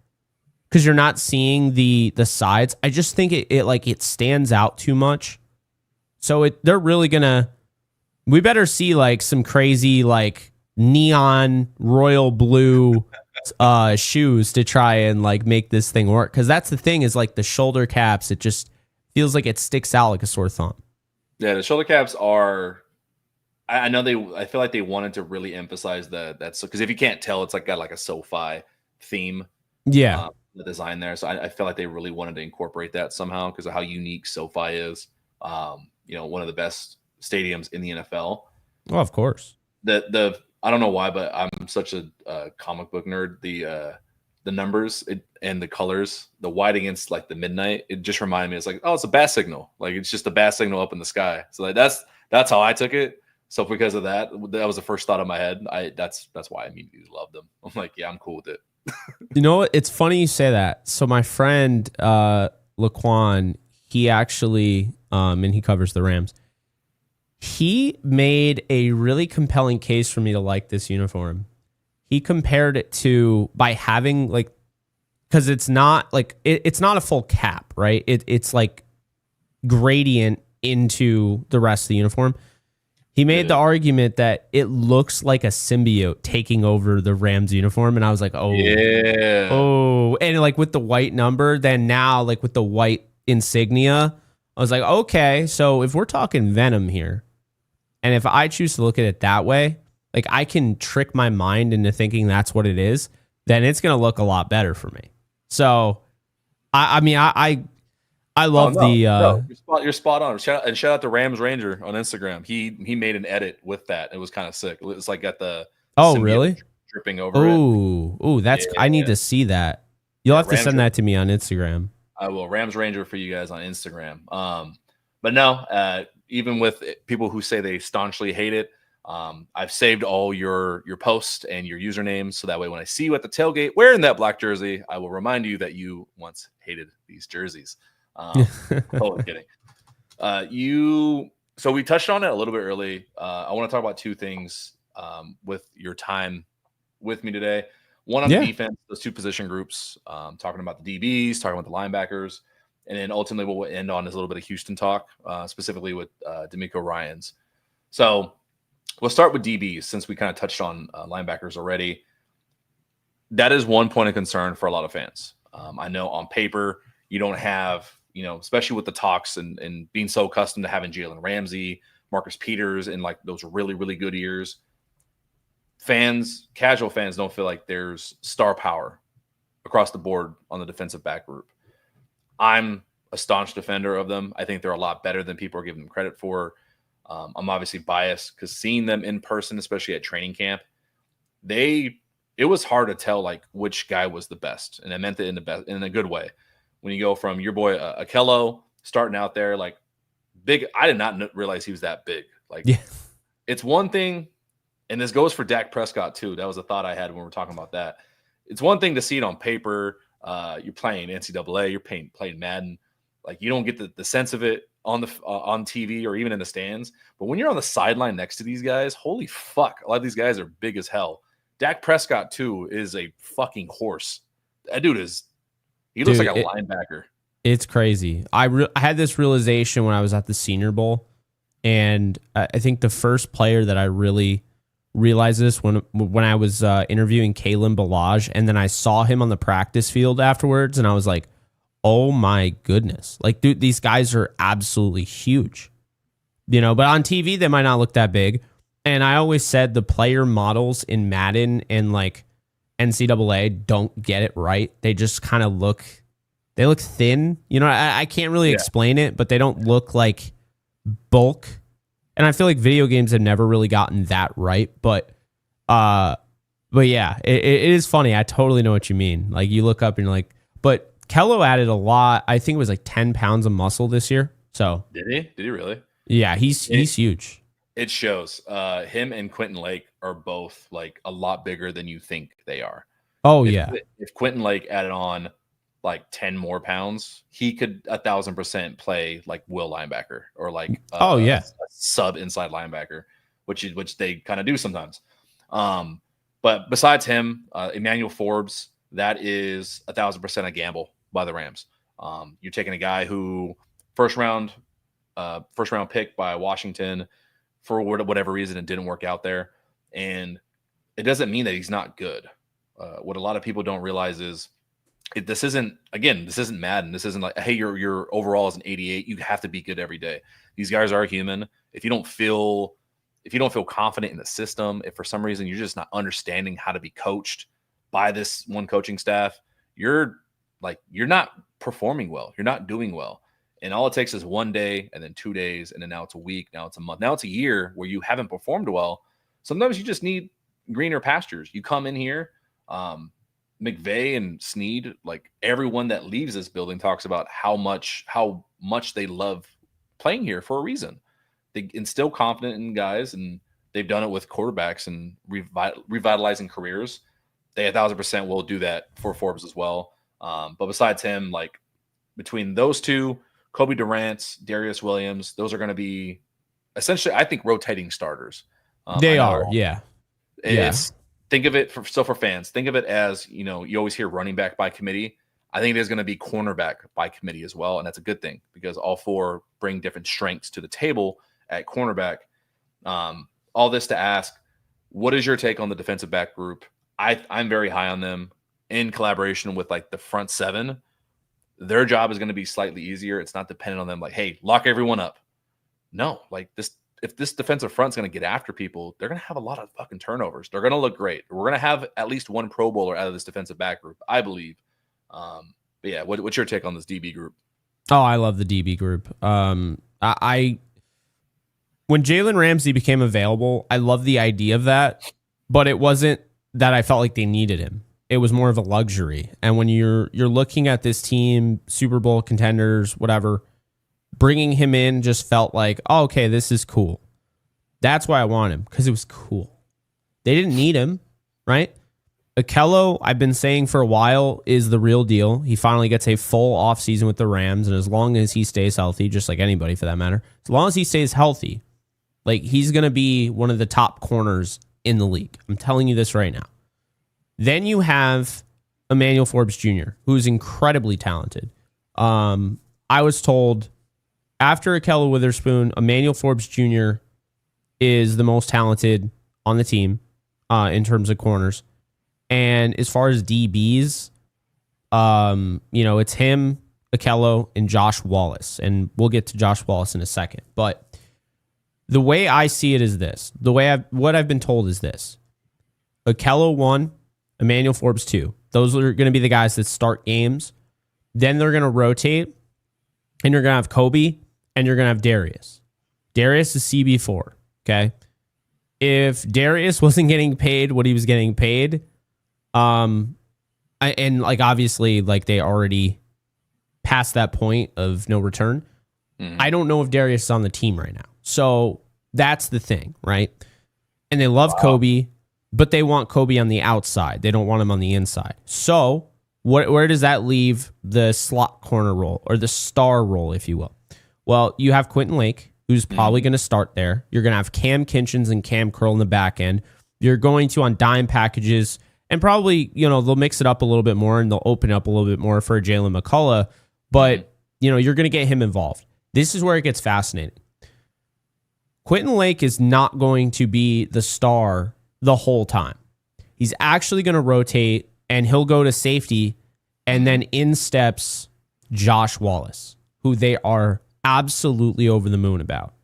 because you're not seeing the sides. I just think it stands out too much. So they're really we better see like some crazy like neon royal blue shoes to try and like make this thing work. Because that's the thing, is like the shoulder caps, it just feels like it sticks out like a sore thumb. Yeah, the shoulder caps are. I know I feel like they wanted to really emphasize that. So because if you can't tell, it's like got like a SoFi theme. Yeah, the design there. So I feel like they really wanted to incorporate that somehow because of how unique SoFi is. One of the best stadiums in the NFL. Well, of course. I don't know why, but I'm such a comic book nerd. The numbers and the colors, the white against like the midnight, it just reminded me. It's like, oh, it's a bat signal. Like, it's just a bat signal up in the sky. So like, that's how I took it. So because of that was the first thought in my head. That's why I immediately loved them. I'm like, yeah, I'm cool with it. You know what? It's funny you say that. So my friend Laquan, he actually and he covers the Rams. He made a really compelling case for me to like this uniform. He compared it to by having like, because it's not like it's not a full cap, right? It's like gradient into the rest of the uniform. He made the argument that it looks like a symbiote taking over the Rams uniform, and I was like, and like with the white number, then now like with the white insignia, I was like, okay, so if we're talking Venom here, and if I choose to look at it that way, like I can trick my mind into thinking that's what it is, then it's going to look a lot better for me. So, I love you're spot on. Shout out to Rams Ranger on Instagram. He made an edit with that. It was kind of sick. It was like got the really dripping over it. That's I need Yeah, to see that. You'll yeah, have to send that to me on Instagram. I will Rams Ranger for you guys on Instagram. But no, even with people who say they staunchly hate it, I've saved all your posts and your usernames, so that way when I see you at the tailgate wearing that black jersey, I will remind you that you once hated these jerseys. Totally kidding. You so we touched on it a little bit early. I want to talk about two things with your time with me today. One on the Yeah. defense, those two position groups, talking about the DBs, talking about the linebackers, and then ultimately what we'll end on is a little bit of Houston talk, specifically with D'Amico Ryans. So we'll start with DBs since we kind of touched on linebackers already. That is one point of concern for a lot of fans. I know on paper you don't have, especially with the talks and being so accustomed to having Jalen Ramsey, Marcus Peters in like those really, really good years. Casual fans don't feel like there's star power across the board on the defensive back group. I'm a staunch defender of them. I think they're a lot better than people are giving them credit for. I'm obviously biased because seeing them in person, especially at training camp, it was hard to tell like which guy was the best, and I meant it in a good way. When you go from your boy Akello starting out there like big, I did not realize he was that big. Like, Yeah. It's one thing. And this goes for Dak Prescott, too. That was a thought I had when we were talking about that. It's one thing to see it on paper. You're playing NCAA. You're playing Madden. Like, you don't get the sense of it on TV or even in the stands. But when you're on the sideline next to these guys, holy fuck. A lot of these guys are big as hell. Dak Prescott, too, is a fucking horse. That dude he looks like a linebacker. It's crazy. I had this realization when I was at the Senior Bowl. And I think the first player that I really realized this when I was interviewing Kalen Ballage, and then I saw him on the practice field afterwards, and I was like, oh my goodness. Like, dude, these guys are absolutely huge. But on TV, they might not look that big. And I always said the player models in Madden and like NCAA don't get it right. They just kind of look thin. I can't really explain it, but they don't look like bulk. And I feel like video games have never really gotten that right, but yeah, it is funny. I totally know what you mean. Like, you look up and you're like, but Kello added a lot. I think it was like 10 pounds of muscle this year. So did he? Did he really? Yeah, he's huge. It shows. Him and Quentin Lake are both like a lot bigger than you think they are. Oh, if Quentin Lake added on like 10 more pounds, he could 1,000% play like will linebacker or like a sub inside linebacker, which they kind of do sometimes. But besides him, Emmanuel Forbes, that is 1,000% a gamble by the Rams. You're taking a guy who first round pick by Washington for whatever reason it didn't work out there, and it doesn't mean that he's not good. What a lot of people don't realize is this isn't Madden. This isn't like, hey, your overall is an 88. You have to be good every day. These guys are human. If you don't feel confident in the system, if for some reason you're just not understanding how to be coached by this one coaching staff, you're not performing well. You're not doing well. And all it takes is one day, and then 2 days, and then now it's a week, now it's a month, now it's a year where you haven't performed well. Sometimes you just need greener pastures. You come in here, McVay and Snead, like everyone that leaves this building talks about how much they love playing here for a reason. They instill confidence in guys, and they've done it with quarterbacks and revitalizing careers. They 1,000% will do that for Forbes as well. But besides him, like between those two, Kobe Durant, Darius Williams, those are going to be essentially, I think, rotating starters. They are, yeah. Think of it for fans. Think of it as, you always hear running back by committee. I think there's going to be cornerback by committee as well, and that's a good thing because all four bring different strengths to the table at cornerback. All this to ask, what is your take on the defensive back group? I'm very high on them in collaboration with like the front seven. Their job is going to be slightly easier. It's not dependent on them like, hey, lock everyone up. No, like this. If this defensive front's going to get after people, they're going to have a lot of fucking turnovers. They're going to look great. We're going to have at least one Pro Bowler out of this defensive back group, I believe. But yeah, what's your take on this DB group? Oh, I love the DB group. When Jalen Ramsey became available, I love the idea of that, but it wasn't that I felt like they needed him. It was more of a luxury. And when you're looking at this team, Super Bowl contenders, whatever, bringing him in just felt like, oh, okay, this is cool. That's why I want him, because it was cool. They didn't need him, right? Akello, I've been saying for a while, is the real deal. He finally gets a full offseason with the Rams, and as long as he stays healthy, just like anybody for that matter, as long as he stays healthy, like he's going to be one of the top corners in the league. I'm telling you this right now. Then you have Emmanuel Forbes Jr., who's incredibly talented. I was told after Akello Witherspoon, Emmanuel Forbes Jr. is the most talented on the team in terms of corners. And as far as DBs, it's him, Akello, and Josh Wallace. And we'll get to Josh Wallace in a second. But the way I see it is this. What I've been told is this. Akello 1, Emmanuel Forbes 2. Those are going to be the guys that start games. Then they're going to rotate. And you're going to have Kobe. And you're going to have Darius. Darius is CB4. Okay? If Darius wasn't getting paid what he was getting paid, obviously they already passed that point of no return. I don't know if Darius is on the team right now. So that's the thing, right? And they love Kobe, but they want Kobe on the outside. They don't want him on the inside. So where does that leave the slot corner role, or the star role, if you will? Well, you have Quentin Lake, who's probably going to start there. You're going to have Cam Kinchins and Cam Curl in the back end. You're going to, on dime packages, and probably, they'll mix it up a little bit more and they'll open up a little bit more for Jalen McCullough. But, you're going to get him involved. This is where it gets fascinating. Quentin Lake is not going to be the star the whole time. He's actually going to rotate, and he'll go to safety, and then in steps Josh Wallace, who they are absolutely over the moon about.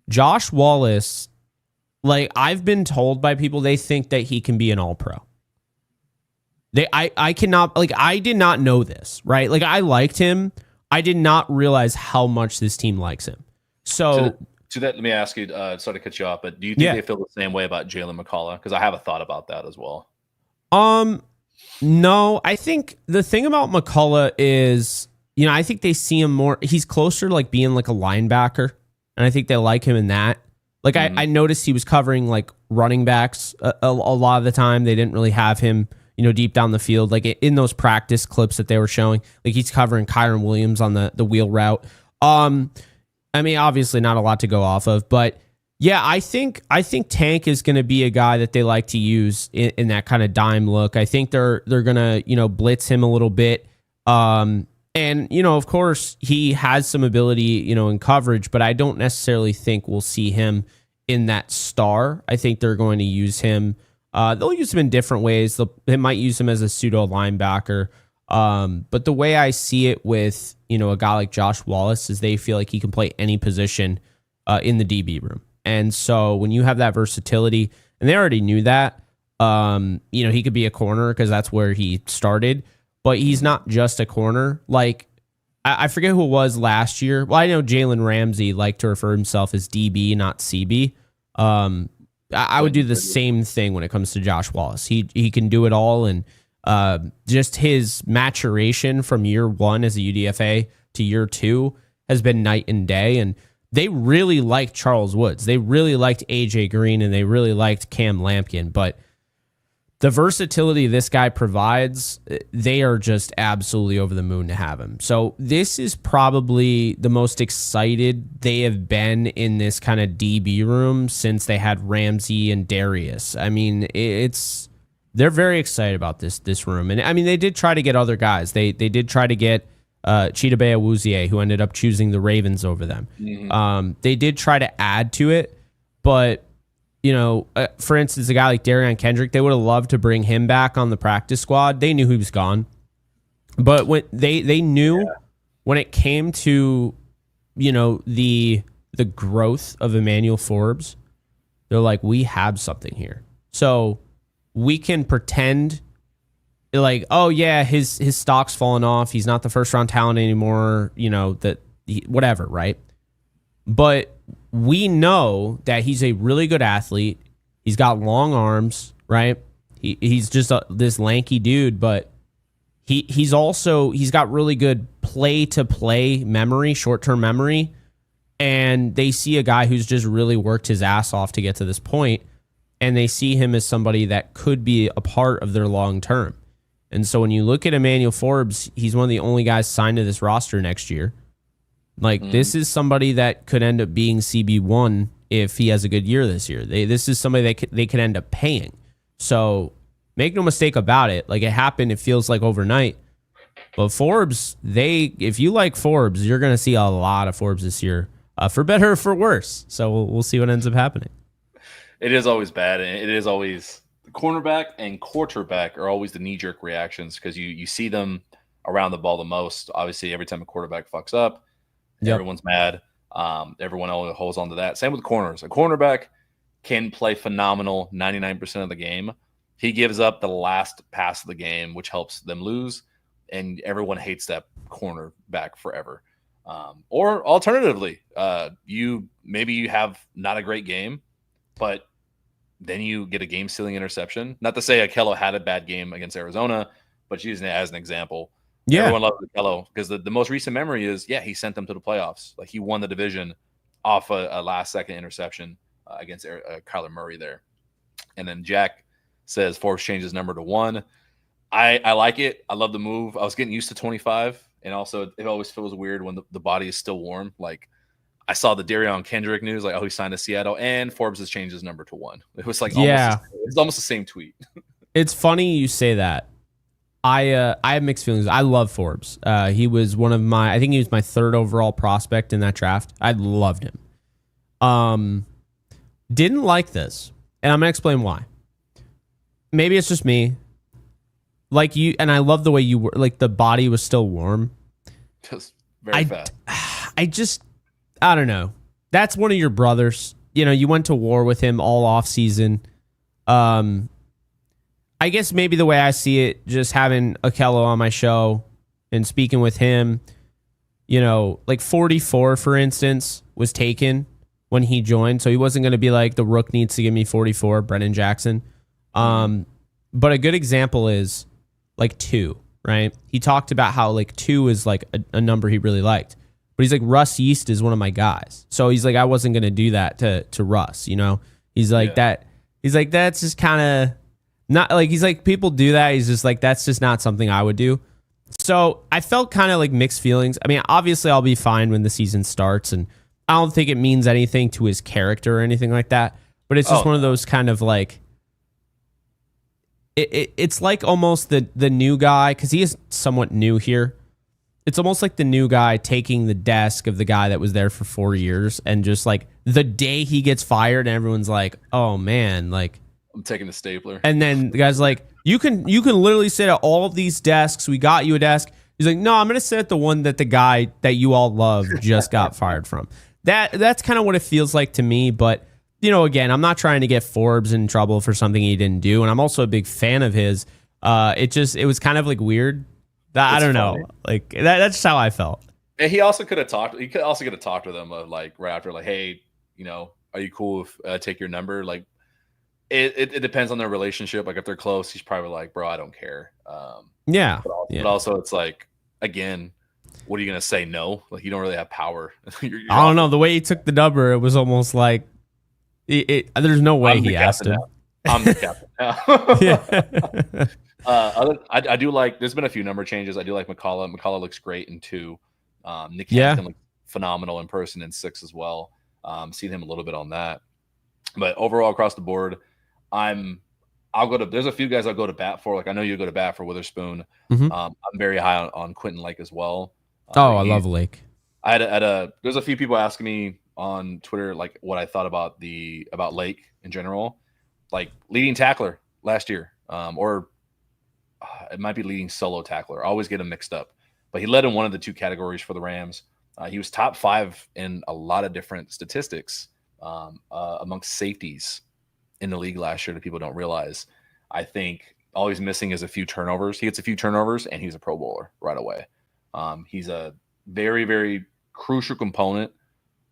Josh Wallace, I've been told by people, they think that he can be an all-pro. I cannot, I did not know this, right? I liked him. I did not realize how much this team likes him. So to that, let me ask you, sorry to cut you off, but do you think they feel the same way about Jalen McCullough? Because I have a thought about that as well. No, I think the thing about McCullough is, I think they see him more, he's closer to being a linebacker, and I think they like him in that. I noticed he was covering running backs a lot of the time. They didn't really have him, deep down the field. In those practice clips that they were showing, he's covering Kyron Williams on the wheel route. Obviously not a lot to go off of, but yeah, I think Tank is going to be a guy that they like to use in that kind of dime look. I think they're going to, blitz him a little bit. And, of course, he has some ability, in coverage, but I don't necessarily think we'll see him in that star. I think they're going to use him. They'll use him in different ways. They might use him as a pseudo linebacker. But the way I see it with, a guy like Josh Wallace is they feel like he can play any position in the DB room. And so when you have that versatility, and they already knew that, he could be a corner because that's where he started. But he's not just a corner. I forget who it was last year. Well, I know Jalen Ramsey liked to refer himself as DB, not CB. I would do the same thing when it comes to Josh Wallace. He can do it all, and just his maturation from year 1 as a UDFA to year 2 has been night and day. And they really liked Charles Woods. They really liked AJ Green, and they really liked Cam Lampkin. But the versatility this guy provides, they are just absolutely over the moon to have him. So this is probably the most excited they have been in this kind of DB room since they had Ramsey and Darius. They're very excited about this room. And they did try to get other guys. They did try to get Chidobe Awuzie, who ended up choosing the Ravens over them. They did try to add to it, but for instance, a guy like Darion Kendrick, they would have loved to bring him back on the practice squad. They knew he was gone, but when they knew when it came to the growth of Emmanuel Forbes, they're like, we have something here, so we can pretend oh yeah, his stock's fallen off. He's not the first round talent anymore. Whatever, right? But we know that he's a really good athlete. He's got long arms, right? He's just this lanky dude, but he's got really good play to play memory, short term memory, and they see a guy who's just really worked his ass off to get to this point, and they see him as somebody that could be a part of their long term. And so when you look at Emmanuel Forbes, he's one of the only guys signed to this roster next year. Like, this is somebody that could end up being CB1 if he has a good year this year. This is somebody that they could end up paying. So make no mistake about it. Like, it happened, it feels like overnight. But Forbes, if you like Forbes, you're going to see a lot of Forbes this year, for better or for worse. So we'll see what ends up happening. It is always bad, and it is always the cornerback and quarterback are always the knee-jerk reactions because you see them around the ball the most. Obviously, every time a quarterback fucks up, everyone's mad. Everyone only holds on to that. Same with corners. A cornerback can play phenomenal 99% of the game. He gives up the last pass of the game, which helps them lose, and everyone hates that cornerback forever. Or alternatively, you have not a great game, but then you get a game-stealing interception. Not to say Akello had a bad game against Arizona, but using it as an example. Yeah. Everyone loves Akello because the most recent memory is, he sent them to the playoffs. Like, he won the division off a last-second interception against Kyler Murray there. And then Jack says Forbes changed his number to 1. I like it. I love the move. I was getting used to 25, and also it always feels weird when the body is still warm. Like, I saw the Darion Kendrick news, like, he signed to Seattle, and Forbes has changed his number to 1. It was like it's almost the same tweet. It's funny you say that. I have mixed feelings. I love Forbes. He was I think he was my 3rd overall prospect in that draft. I loved him. Didn't like this, and I'm gonna explain why. Maybe it's just me. Like you, and I love the way you were. Like, the body was still warm. Just very fast. I don't know. That's one of your brothers. You went to war with him all off season. I guess maybe the way I see it, just having Akello on my show and speaking with him, like 44, for instance, was taken when he joined. So he wasn't going to be like, the Rook needs to give me 44, Brennan Jackson. But a good example is like 2, right? He talked about how like 2 is like a number he really liked. But he's like, Russ Yeast is one of my guys. So he's like, I wasn't going to do that to Russ, He's like, he's like, that's just kind of not like, he's like, people do that. He's just like, that's just not something I would do. So I felt kind of like mixed feelings. I mean, obviously I'll be fine when the season starts, and I don't think it means anything to his character or anything like that. But it's just one of those kind of like, it's like almost the new guy, because he is somewhat new here. It's almost like the new guy taking the desk of the guy that was there for 4 years, and just like the day he gets fired, and everyone's like, oh man, like, I'm taking the stapler. And then the guy's like, you can literally sit at all of these desks. We got you a desk. He's like, no, I'm going to sit at the one that the guy that you all love just got fired from. That's kind of what it feels like to me. But, again, I'm not trying to get Forbes in trouble for something he didn't do. And I'm also a big fan of his. It was kind of like weird. I don't know. Like, that's just how I felt. And he also could have talked. He could also get to talk to them like right after, like, hey, are you cool if I take your number? Like, it depends on their relationship. Like, if they're close, he's probably like, bro, I don't care. But also it's like, again, what are you gonna say? No, like, you don't really have power. you're I don't know. The way he took the number, it was almost like there's no way he asked him. I'm the captain now. I do like. There's been a few number changes. I do like McCullough. McCullough looks great in 2. Nick Hampton looks phenomenal in person in 6 as well. Seen him a little bit on that, but overall across the board, there's a few guys I'll go to bat for. Like, I know you go to bat for Witherspoon. Mm-hmm. I'm very high on Quentin Lake as well. I love Lake. There's a few people asking me on Twitter, like, what I thought about Lake in general, like leading tackler last year, or it might be leading solo tackler. I always get them mixed up, but he led in one of the 2 categories for the Rams. He was top 5 in a lot of different statistics amongst safeties in the league last year that people don't realize. I think all he's missing is a few turnovers. He gets a few turnovers, and he's a Pro Bowler right away. He's a very, very crucial component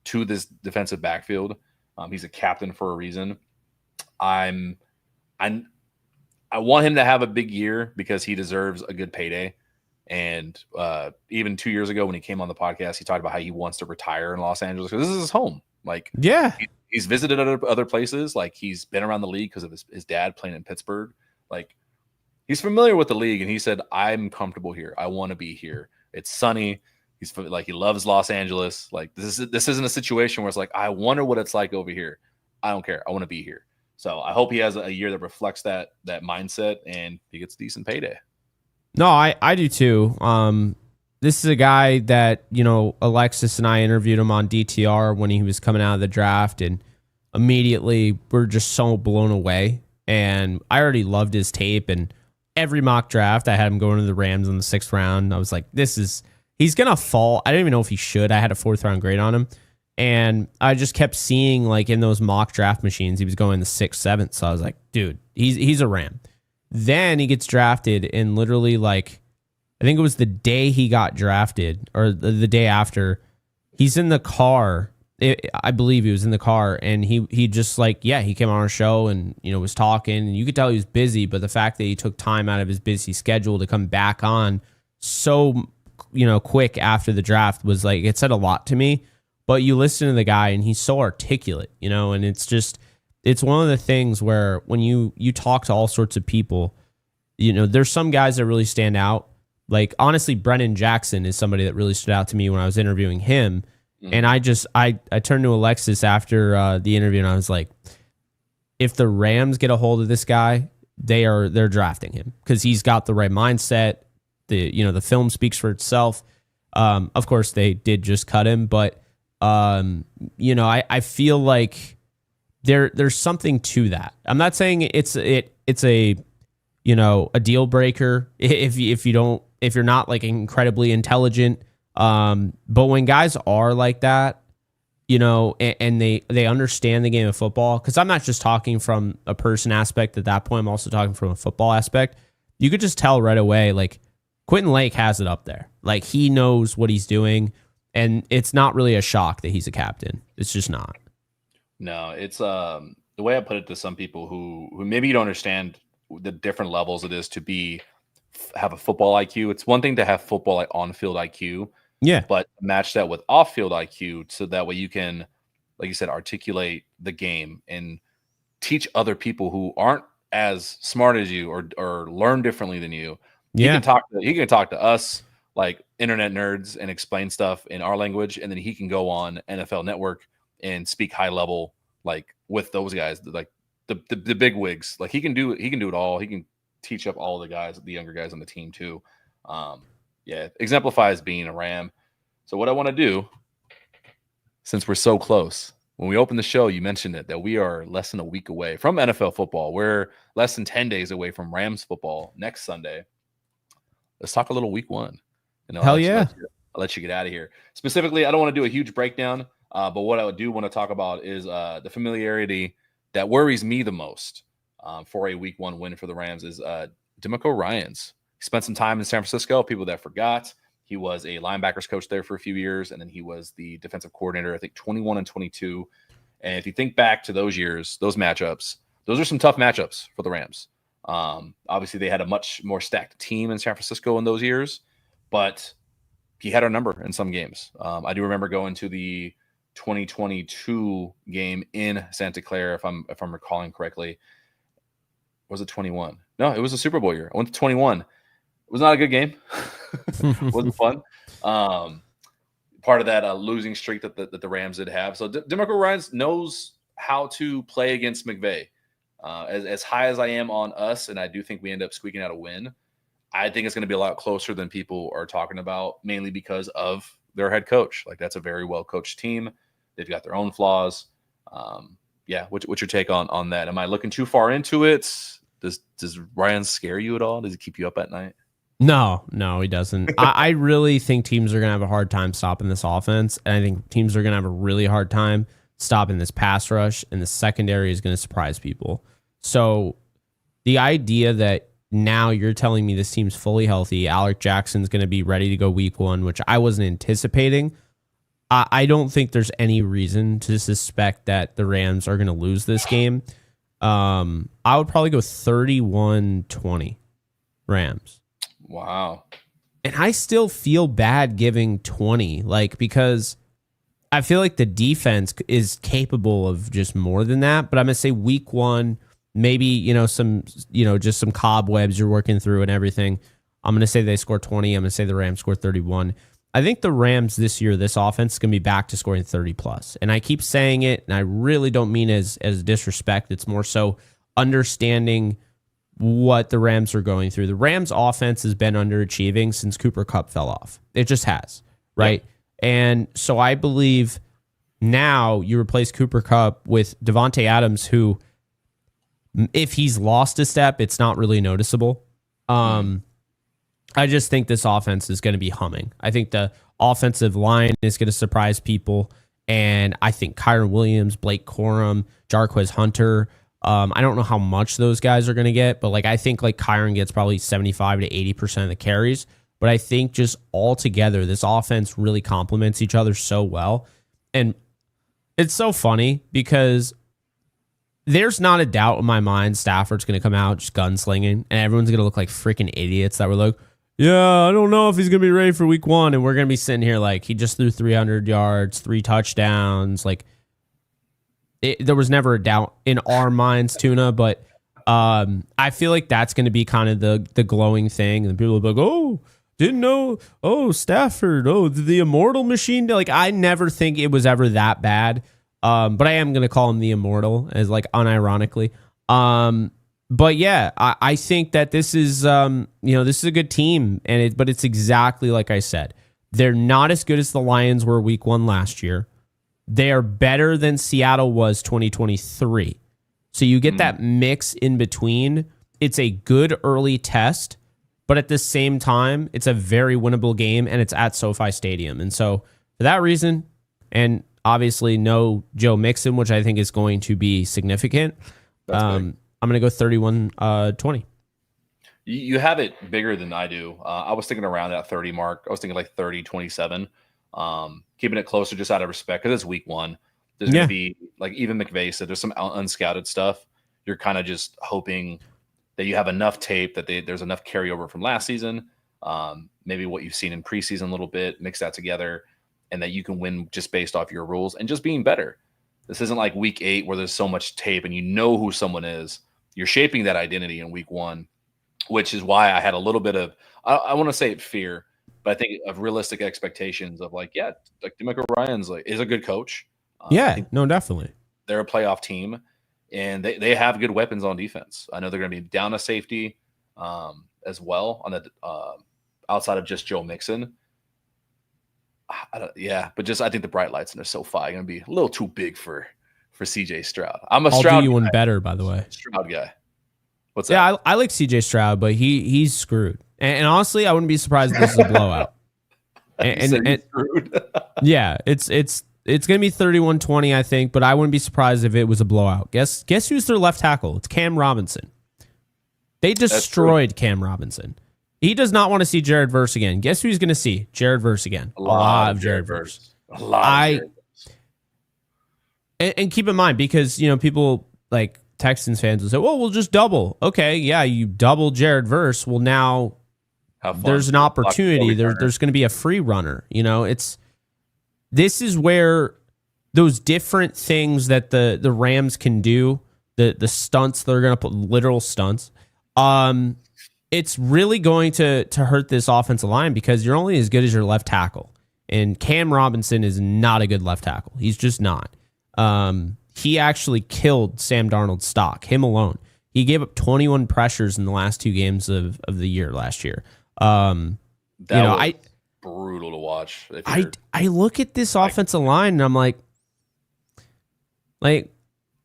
to this defensive backfield. He's a captain for a reason. I I want him to have a big year because he deserves a good payday. And even 2 years ago when he came on the podcast, he talked about how he wants to retire in Los Angeles because this is his home. Like, Yeah. he's visited other places. Like, he's been around the league because of his dad playing in Pittsburgh. Like, he's familiar with the league, and he said, "I'm comfortable here. I want to be here. It's sunny." He's like, he loves Los Angeles. Like, this isn't a situation where it's like, I wonder what it's like over here. I don't care. I want to be here. So I hope he has a year that reflects that mindset, and he gets a decent payday. No, I do too. This is a guy that, Alexis and I interviewed him on DTR when he was coming out of the draft, and immediately we're just so blown away. And I already loved his tape, and every mock draft I had him going to the Rams in the 6th round. I was like, he's going to fall. I didn't even know if he should. I had a 4th round grade on him. And I just kept seeing, like, in those mock draft machines, he was going the 6th, 7th. So I was like, dude, he's a Ram. Then he gets drafted, and literally, like, I think it was the day he got drafted or the day after, he's in the car. I believe he was in the car, and he just, like, he came on our show and, was talking, and you could tell he was busy, but the fact that he took time out of his busy schedule to come back on so, quick after the draft was, like, it said a lot to me. But you listen to the guy, and he's so articulate, and it's one of the things where when you talk to all sorts of people, there's some guys that really stand out. Like, honestly, Brennan Jackson is somebody that really stood out to me when I was interviewing him. And I turned to Alexis after the interview, and I was like, if the Rams get a hold of this guy, they're drafting him because he's got the right mindset. The film speaks for itself. Of course, they did just cut him, but I feel like there's something to that. I'm not saying it's a deal breaker if you're not, like, incredibly intelligent. But when guys are like that, and they understand the game of football, because I'm not just talking from a person aspect at that point, I'm also talking from a football aspect. You could just tell right away, like, Quentin Lake has it up there. Like, he knows what he's doing, and it's not really a shock that he's a captain. It's just not. No, it's the way I put it to some people who maybe you don't understand the different levels it is to have a football IQ. It's one thing to have football, like, on-field IQ. Yeah. But match that with off-field IQ so that way you can, like you said, articulate the game and teach other people who aren't as smart as you or learn differently than you. Yeah. He can talk to us, like, internet nerds, and explain stuff in our language, and then he can go on NFL Network and speak high level, like, with those guys, like the big wigs. Like, he can do it all. He can teach up all the guys, the younger guys on the team too. Exemplifies being a Ram. So what I want to do, since we're so close, when we opened the show, you mentioned it, that we are less than a week away from NFL football. We're less than 10 days away from Rams football next Sunday. Let's talk a little week 1. Hell yeah. I'll let you get out of here. Specifically, I don't want to do a huge breakdown, but what I do want to talk about is the familiarity that worries me the most for a week 1 win for the Rams is DeMeco Ryans. He spent some time in San Francisco. People that forgot, he was a linebackers coach there for a few years, and then he was the defensive coordinator, I think 21 and 22. And if you think back to those years, those matchups, those are some tough matchups for the Rams. Obviously, they had a much more stacked team in San Francisco in those years, but he had our number in some games. I do remember going to the 2022 game in Santa Clara, if I'm recalling correctly. Was it 21? No, it was a Super Bowl year. I went to 21. It was not a good game. It wasn't fun. Part of that losing streak that the Rams did have. So DeMeco Ryans knows how to play against McVay. As high as I am on us, and I do think we end up squeaking out a win, I think it's going to be a lot closer than people are talking about, mainly because of their head coach. Like, that's a very well-coached team. They've got their own flaws. What's your take on that? Am I looking too far into it? Does Ryan scare you at all? Does he keep you up at night? No, he doesn't. I really think teams are going to have a hard time stopping this offense, and I think teams are going to have a really hard time stopping this pass rush, and the secondary is going to surprise people. So the idea that now you're telling me this team's fully healthy, Alec Jackson's going to be ready to go week 1, which I wasn't anticipating. I don't think there's any reason to suspect that the Rams are going to lose this game. I would probably go 31-20 Rams. Wow. And I still feel bad giving 20, like, because I feel like the defense is capable of just more than that. But I'm going to say week one, maybe, just some cobwebs you're working through and everything. I'm going to say they score 20. I'm going to say the Rams score 31. I think the Rams this year, this offense is going to be back to scoring 30 plus. And I keep saying it, and I really don't mean as disrespect. It's more so understanding what the Rams are going through. The Rams offense has been underachieving since Cooper Kupp fell off. It just has, right? Yep. And so I believe now you replace Cooper Kupp with Devontae Adams, who, if he's lost a step, it's not really noticeable. I just think this offense is going to be humming. I think the offensive line is going to surprise people. And I think Kyron Williams, Blake Corum, Jarquez Hunter, I don't know how much those guys are going to get, but like I think like Kyron gets probably 75 to 80% of the carries. But I think just all together, this offense really complements each other so well. And it's so funny because there's not a doubt in my mind Stafford's going to come out just gunslinging, and everyone's going to look like freaking idiots that were like, yeah, I don't know if he's going to be ready for week one. And we're going to be sitting here like he just threw 300 yards, 3 touchdowns. Like there was never a doubt in our minds, Tuna, but I feel like that's going to be kind of the glowing thing. And people will be like, oh, didn't know. Oh, Stafford. Oh, the immortal machine. Like I never think it was ever that bad. But I am going to call him the immortal as like unironically. But yeah, I think that this is, this is a good team, but it's exactly like I said. They're not as good as the Lions were week one last year. They are better than Seattle was 2023. So you get that mix in between. It's a good early test, but at the same time, it's a very winnable game, and it's at SoFi Stadium. And so for that reason, and obviously no Joe Mixon, which I think is going to be significant, I'm going to go 31-20. You have it bigger than I do. I was thinking around that 30 mark. I was thinking like 30-27. Keeping it closer just out of respect because it's week one. There's going to be, like even McVay said, there's some unscouted stuff. You're kind of just hoping that you have enough tape that there's enough carryover from last season, maybe what you've seen in preseason a little bit, mix that together, and that you can win just based off your rules and just being better. This isn't like week 8 where there's so much tape and you know who someone is. You're shaping that identity in week 1, which is why I had a little bit of, I want to say fear, but I think of realistic expectations of like, yeah, like DeMeco Ryans is a good coach. No, definitely. They're a playoff team, and they have good weapons on defense. I know they're going to be down a safety as well on the outside of just Joe Mixon. But just I think the bright lights in the SoFi are going to be a little too big for CJ Stroud. I'll do you one better, by the way. Stroud guy. What's that? Yeah, I like CJ Stroud, but he's screwed. And honestly, I wouldn't be surprised if this is a blowout. and screwed. Yeah, it's going to be 31-20, I think, but I wouldn't be surprised if it was a blowout. Guess who's their left tackle? It's Cam Robinson. They destroyed Cam Robinson. He does not want to see Jared Verse again. Guess who he's going to see? Jared Verse again. A lot of Jared Verse. A lot of Jared Verse. And keep in mind, because people like Texans fans will say, well, we'll just double. Okay, yeah, you double Jared Verse. Well, now there's an opportunity. There's going to be a free runner. This is where those different things that the Rams can do, the stunts they're going to put, literal stunts, it's really going to hurt this offensive line because you're only as good as your left tackle. And Cam Robinson is not a good left tackle. He's just not. He actually killed Sam Darnold's stock, him alone. He gave up 21 pressures in the last 2 games of the year last year. That was brutal to watch. I look at this offensive line and I'm like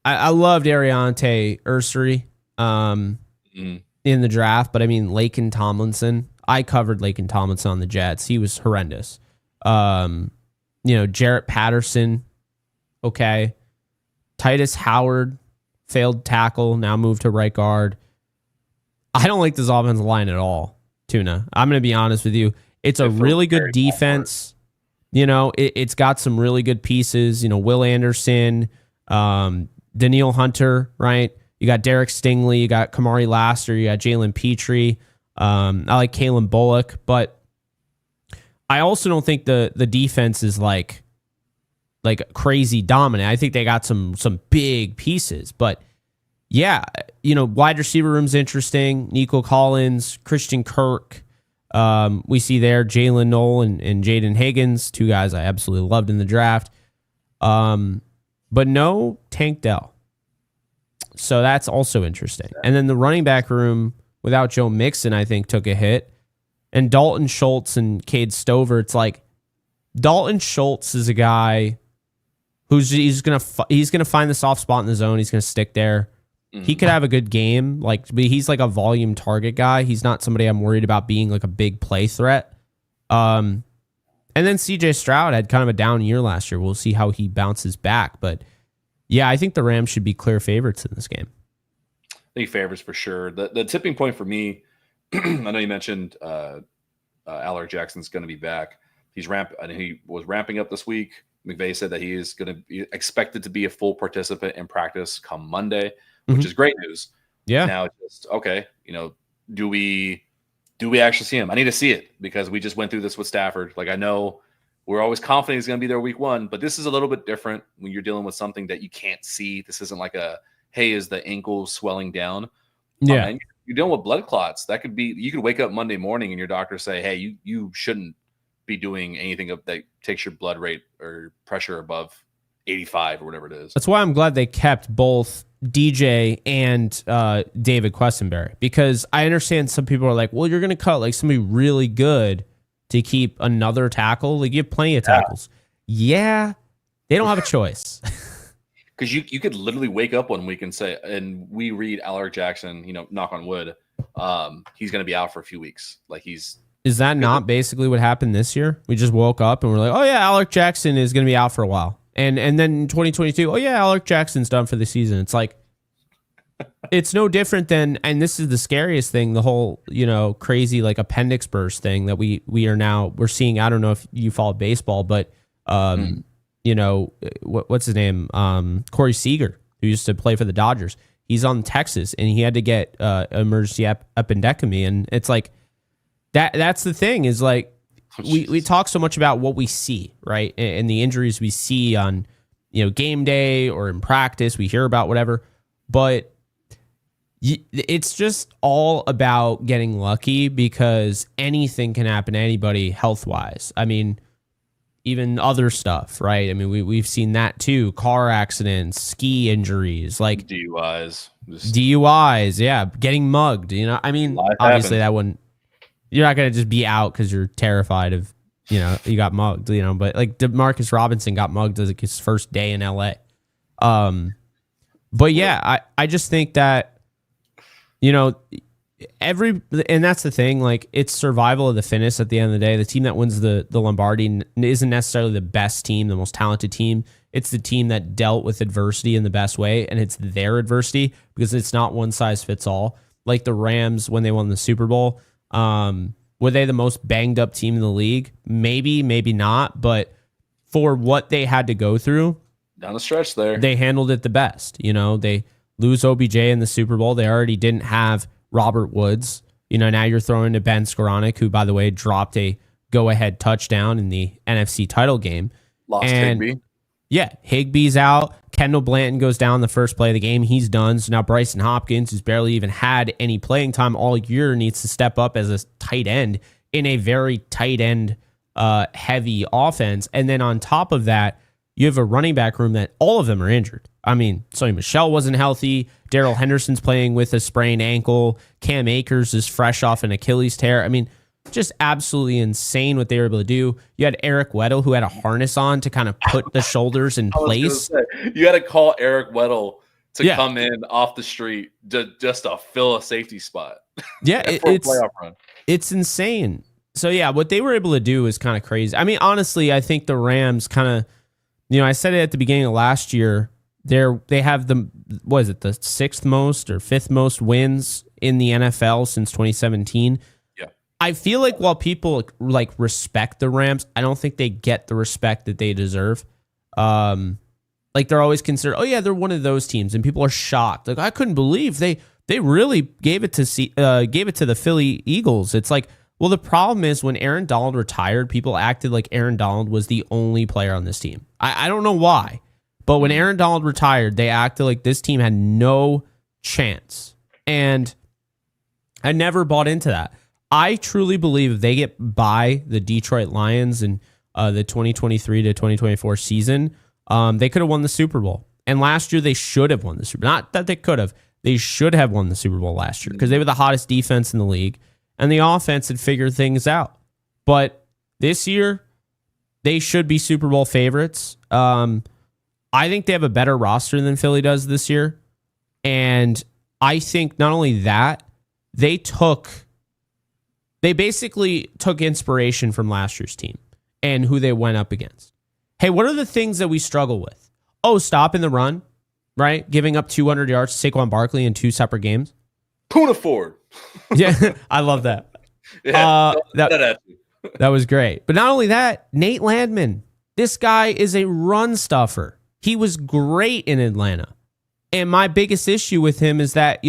I loved Ariante Ursery in the draft, but I mean Laken Tomlinson. I covered Laken Tomlinson on the Jets. He was horrendous. Jarrett Patterson, okay. Titus Howard, failed tackle, now moved to right guard. I don't like this offensive line at all, Tuna. I'm going to be honest with you. It's a really good defense. It's got some really good pieces. Will Anderson, Daniil Hunter, right? You got Derek Stingley, you got Kamari Laster, you got Jalen Petrie. I like Kalen Bullock, but I also don't think the defense is like crazy dominant. I think they got some big pieces, but yeah, wide receiver room's interesting. Nico Collins, Christian Kirk. We see there Jalen Knoll and Jaden Higgins, two guys I absolutely loved in the draft. But no Tank Dell. So that's also interesting. And then the running back room without Joe Mixon, I think, took a hit. And Dalton Schultz and Cade Stover, it's like Dalton Schultz is a guy who's he's gonna find the soft spot in the zone. He's gonna stick there. He could have a good game. But he's like a volume target guy. He's not somebody I'm worried about being like a big play threat. And then CJ Stroud had kind of a down year last year. We'll see how he bounces back. But yeah, I think the Rams should be clear favorites in this game. I think favorites for sure. The tipping point for me, I know you mentioned Alec Jackson's going to be back. He was ramping up this week. McVay said that he is going to be expected to be a full participant in practice come Monday, which is great news. Yeah. Now it's just, okay, do we actually see him? I need to see it because we just went through this with Stafford. Like, I know we're always confident he's going to be there week one, but this is a little bit different when you're dealing with something that you can't see. This isn't like hey, is the ankle swelling down? Yeah. You're dealing with blood clots. That could be, you could wake up Monday morning and your doctor say, hey, you shouldn't be doing anything that takes your blood rate or pressure above 85 or whatever it is. That's why I'm glad they kept both DJ and David Questenberry, because I understand some people are like, well, you're going to cut like somebody really good to keep another tackle. Like, you have plenty of tackles. Yeah, they don't have a choice. Because you could literally wake up one week and say, and we read Alec Jackson, knock on wood, he's going to be out for a few weeks. Is that not basically what happened this year? We just woke up and we're like, oh yeah, Alec Jackson is going to be out for a while. And then in 2022, oh yeah, Alec Jackson's done for the season. It's like, it's no different than, and this is the scariest thing, the whole, crazy like appendix burst thing that we're seeing. I don't know if you follow baseball, but, what's his name? Corey Seager, who used to play for the Dodgers. He's on Texas and he had to get emergency appendectomy. And it's like, that's the thing is like, we talk so much about what we see, right? And the injuries we see on, game day or in practice, we hear about whatever, but it's just all about getting lucky because anything can happen to anybody health-wise. I mean, even other stuff, right? I mean, we've seen that too. Car accidents, ski injuries, like DUIs, yeah, getting mugged, I mean, obviously that wouldn't, you're not going to just be out because you're terrified of, you got mugged, but like DeMarcus Robinson got mugged as like his first day in LA. But yeah, I just think that, and that's the thing, like it's survival of the fittest at the end of the day. The team that wins the Lombardi isn't necessarily the best team, the most talented team. It's the team that dealt with adversity in the best way, and it's their adversity because it's not one size fits all. Like the Rams when they won the Super Bowl, were they the most banged up team in the league? Maybe, maybe not, but for what they had to go through down the stretch there, they handled it the best. They lose OBJ in the Super Bowl. They already didn't have Robert Woods. Now you're throwing to Ben Skoranek, who, by the way, dropped a go-ahead touchdown in the NFC title game. Lost Higbee. Yeah, Higbee's out. Kendall Blanton goes down the first play of the game. He's done. So now Bryson Hopkins, who's barely even had any playing time all year, needs to step up as a tight end in a very tight end heavy offense. And then on top of that, you have a running back room that all of them are injured. I mean, Sonny Michel wasn't healthy. Darrell Henderson's playing with a sprained ankle. Cam Akers is fresh off an Achilles tear. I mean, just absolutely insane what they were able to do. You had Eric Weddle, who had a harness on to kind of put the shoulders in place. You had to call Eric Weddle to come in off the street just to fill a safety spot. Yeah, it's insane. So yeah, what they were able to do is kind of crazy. I mean, honestly, I think the Rams kind of, I said it at the beginning of last year. They have the sixth most or fifth most wins in the NFL since 2017. I feel like while people like respect the Rams, I don't think they get the respect that they deserve. Like they're always considered, oh yeah, they're one of those teams, and people are shocked. Like I couldn't believe they really gave it to the Philly Eagles. It's like, well, the problem is when Aaron Donald retired, people acted like Aaron Donald was the only player on this team. I don't know why, but when Aaron Donald retired, they acted like this team had no chance, and I never bought into that. I truly believe if they get by the Detroit Lions in the 2023 to 2024 season, they could have won the Super Bowl. And last year they should have won the Super Bowl. Not that they could have. They should have won the Super Bowl last year because they were the hottest defense in the league and the offense had figured things out. But this year, they should be Super Bowl favorites. I think they have a better roster than Philly does this year. And I think not only that, they basically took inspiration from last year's team and who they went up against. Hey, what are the things that we struggle with? Oh, stopping the run, right? Giving up 200 yards to Saquon Barkley in 2 separate games. Puna Ford. Yeah, I love that. Yeah, that was great. But not only that, Nate Landman, this guy is a run stuffer. He was great in Atlanta. And my biggest issue with him is that,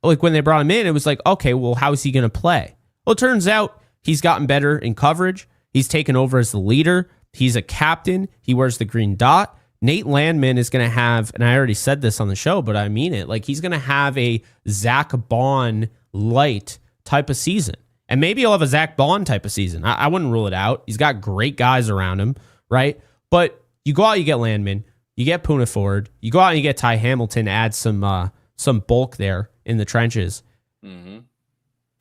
like when they brought him in, it was like, okay, well, how is he going to play? Well, it turns out he's gotten better in coverage. He's taken over as the leader. He's a captain. He wears the green dot. Nate Landman is going to have, and I already said this on the show, but I mean it, like he's going to have a Zach Bond light type of season. And maybe he'll have a Zach Bond type of season. I wouldn't rule it out. He's got great guys around him, right? But you go out, you get Landman, you get Puna Ford, you go out and you get Ty Hamilton, add some bulk there in the trenches. Mm-hmm.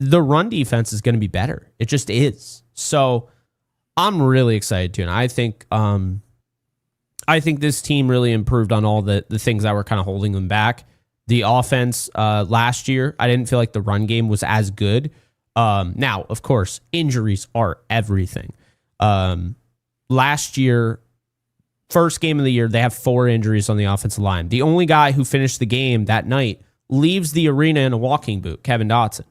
The run defense is going to be better. It just is. So I'm really excited too. And I think this team really improved on all the things that were kind of holding them back. The offense last year, I didn't feel like the run game was as good. Now, of course, injuries are everything. Last year, first game of the year, they have 4 injuries on the offensive line. The only guy who finished the game that night leaves the arena in a walking boot, Kevin Dotson.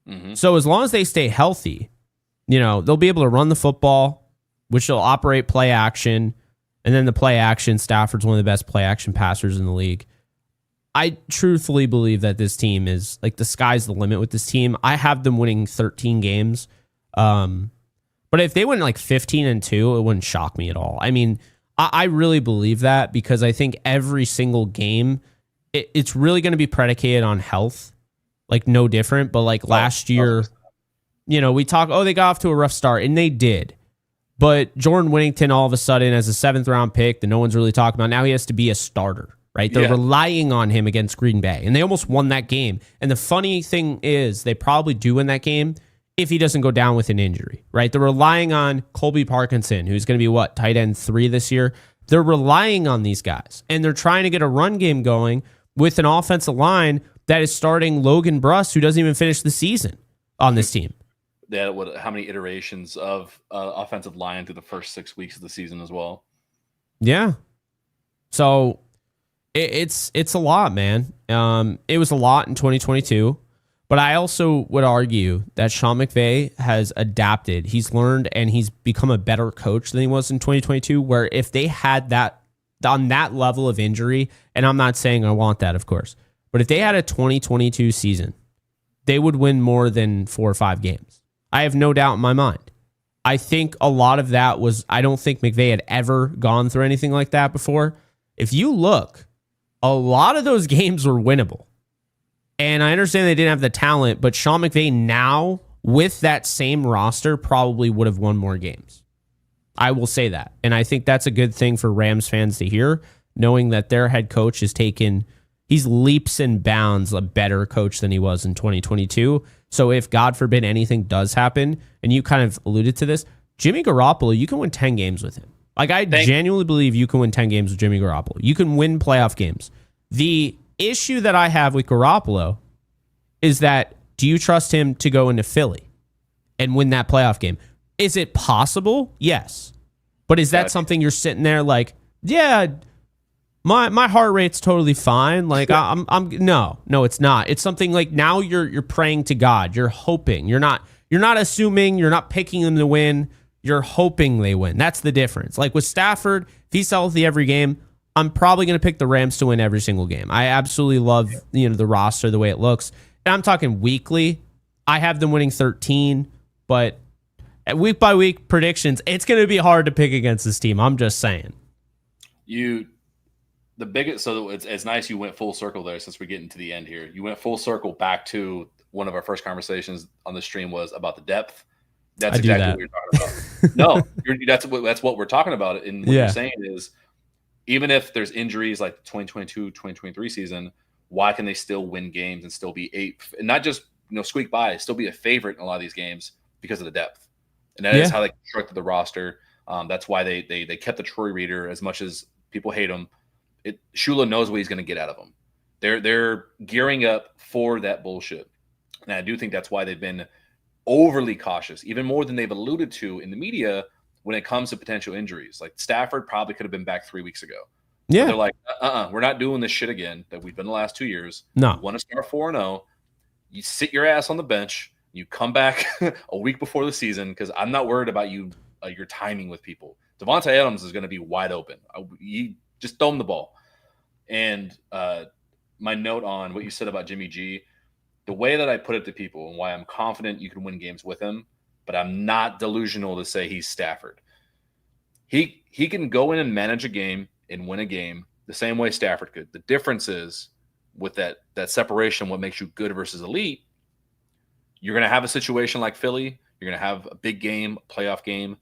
Mm-hmm. So as long as they stay healthy, they'll be able to run the football, which will operate play action. And then the play action, Stafford's one of the best play action passers in the league. I truthfully believe that this team is, like, the sky's the limit with this team. I have them winning 13 games. But if they went like 15-2, it wouldn't shock me at all. I mean, I really believe that because I think every single game, it's really going to be predicated on health. Like, no different. But like last year, we talk, they got off to a rough start, and they did. But Jordan Whittington, all of a sudden, as a 7th-round pick that no one's really talking about, now he has to be a starter, right? They're relying on him against Green Bay, and they almost won that game. And the funny thing is, they probably do win that game if he doesn't go down with an injury, right? They're relying on Colby Parkinson, who's going to be, tight end 3 this year. They're relying on these guys, and they're trying to get a run game going with an offensive line that is starting Logan Bruss, who doesn't even finish the season on this team. Yeah, how many iterations of offensive line through the first 6 weeks of the season as well? Yeah. So it's a lot, man. It was a lot in 2022, but I also would argue that Sean McVay has adapted. He's learned and he's become a better coach than he was in 2022, where if they had that on that level of injury, and I'm not saying I want that, of course, but if they had a 2022 season, they would win more than 4 or 5 games. I have no doubt in my mind. I think a lot of that was, I don't think McVay had ever gone through anything like that before. If you look, a lot of those games were winnable. And I understand they didn't have the talent, but Sean McVay now, with that same roster, probably would have won more games. I will say that. And I think that's a good thing for Rams fans to hear, knowing that their head coach has taken, he's leaps and bounds a better coach than he was in 2022. So if, God forbid, anything does happen, and you kind of alluded to this, Jimmy Garoppolo, you can win 10 games with him. Like, I genuinely believe you can win 10 games with Jimmy Garoppolo. You can win playoff games. The issue that I have with Garoppolo is that, do you trust him to go into Philly and win that playoff game? Is it possible? Yes. But is that something you're sitting there like, yeah, my heart rate's totally fine. Like I'm no, it's not. It's something like now you're praying to God. You're hoping. You're not assuming, you're not picking them to win. You're hoping they win. That's the difference. Like with Stafford, if he's healthy every game, I'm probably going to pick the Rams to win every single game. I absolutely love, the roster, the way it looks. And I'm talking weekly. I have them winning 13, but week by week predictions, it's going to be hard to pick against this team. I'm just saying. So it's nice you went full circle there since we're getting to the end here. You went full circle back to one of our first conversations on the stream was about the depth. That's exactly what you're talking about. No, that's what we're talking about. And what you're saying is, even if there's injuries like the 2022, 2023 season, why can they still win games and still be and not just squeak by, still be a favorite in a lot of these games because of the depth. And that is how they constructed the roster. That's why they kept the Troy Reader, as much as people hate him. Shula knows what he's going to get out of him. They're gearing up for that bullshit. And I do think that's why they've been overly cautious, even more than they've alluded to in the media when it comes to potential injuries. Like Stafford probably could have been back 3 weeks ago. Yeah. But they're like, we're not doing this shit again that we've been the last 2 years. No. You want to start 4-0. You sit your ass on the bench. You come back a week before the season because I'm not worried about your timing with people. Devontae Adams is going to be wide open. You just throw him the ball. And my note on what you said about Jimmy G, the way that I put it to people and why I'm confident you can win games with him, but I'm not delusional to say he's Stafford. He can go in and manage a game and win a game the same way Stafford could. The difference is with that separation, what makes you good versus elite, you're going to have a situation like Philly. You're going to have a big game, a playoff game,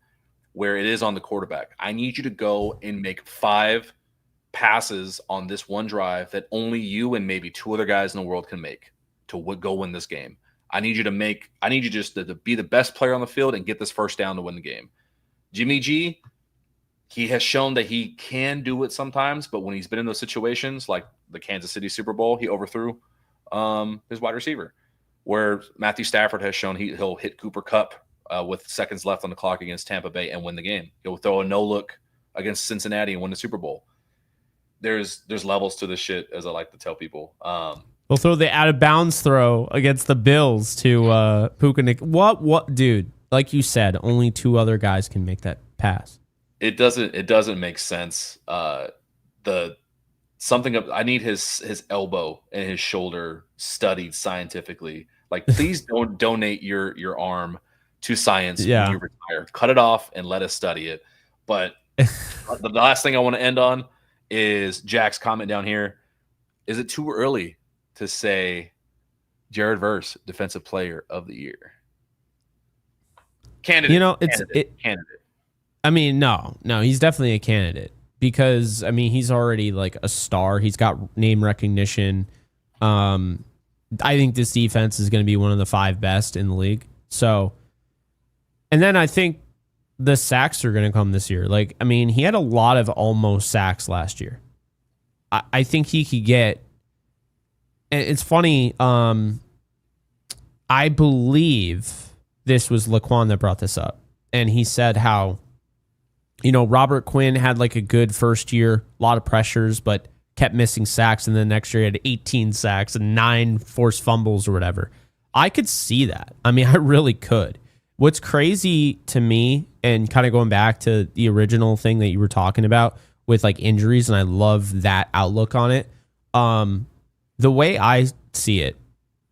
where it is on the quarterback. I need you to go and make 5 passes on this one drive that only you and maybe 2 other guys in the world can make to go win this game. I need you just to be the best player on the field and get this first down to win the game. Jimmy G, he has shown that he can do it sometimes, but when he's been in those situations, like the Kansas City Super Bowl, he overthrew his wide receiver. Where Matthew Stafford has shown he'll hit Cooper Kupp with seconds left on the clock against Tampa Bay and win the game. He'll throw a no-look against Cincinnati and win the Super Bowl. There's levels to this shit, as I like to tell people. He'll throw the out-of-bounds throw against the Bills to Puka. What, dude? Like you said, only 2 other guys can make that pass. It doesn't make sense. I need his elbow and his shoulder studied scientifically. Like, please don't donate your arm to science when you retire. Cut it off and let us study it. But the last thing I want to end on is Jack's comment down here. Is it too early to say Jared Verse Defensive Player of the Year? Candidate. Candidate. I mean, no, he's definitely a candidate because, I mean, he's already like a star. He's got name recognition. I think this defense is going to be one of the 5 best in the league. So, and then I think the sacks are going to come this year. Like, I mean, he had a lot of almost sacks last year. I think he could get, and it's funny, I believe this was Laquan that brought this up. And he said how, Robert Quinn had like a good first year, a lot of pressures, but kept missing sacks. And then next year he had 18 sacks and 9 forced fumbles or whatever. I could see that. I mean, I really could. What's crazy to me, and kind of going back to the original thing that you were talking about with like injuries, and I love that outlook on it. The way I see it,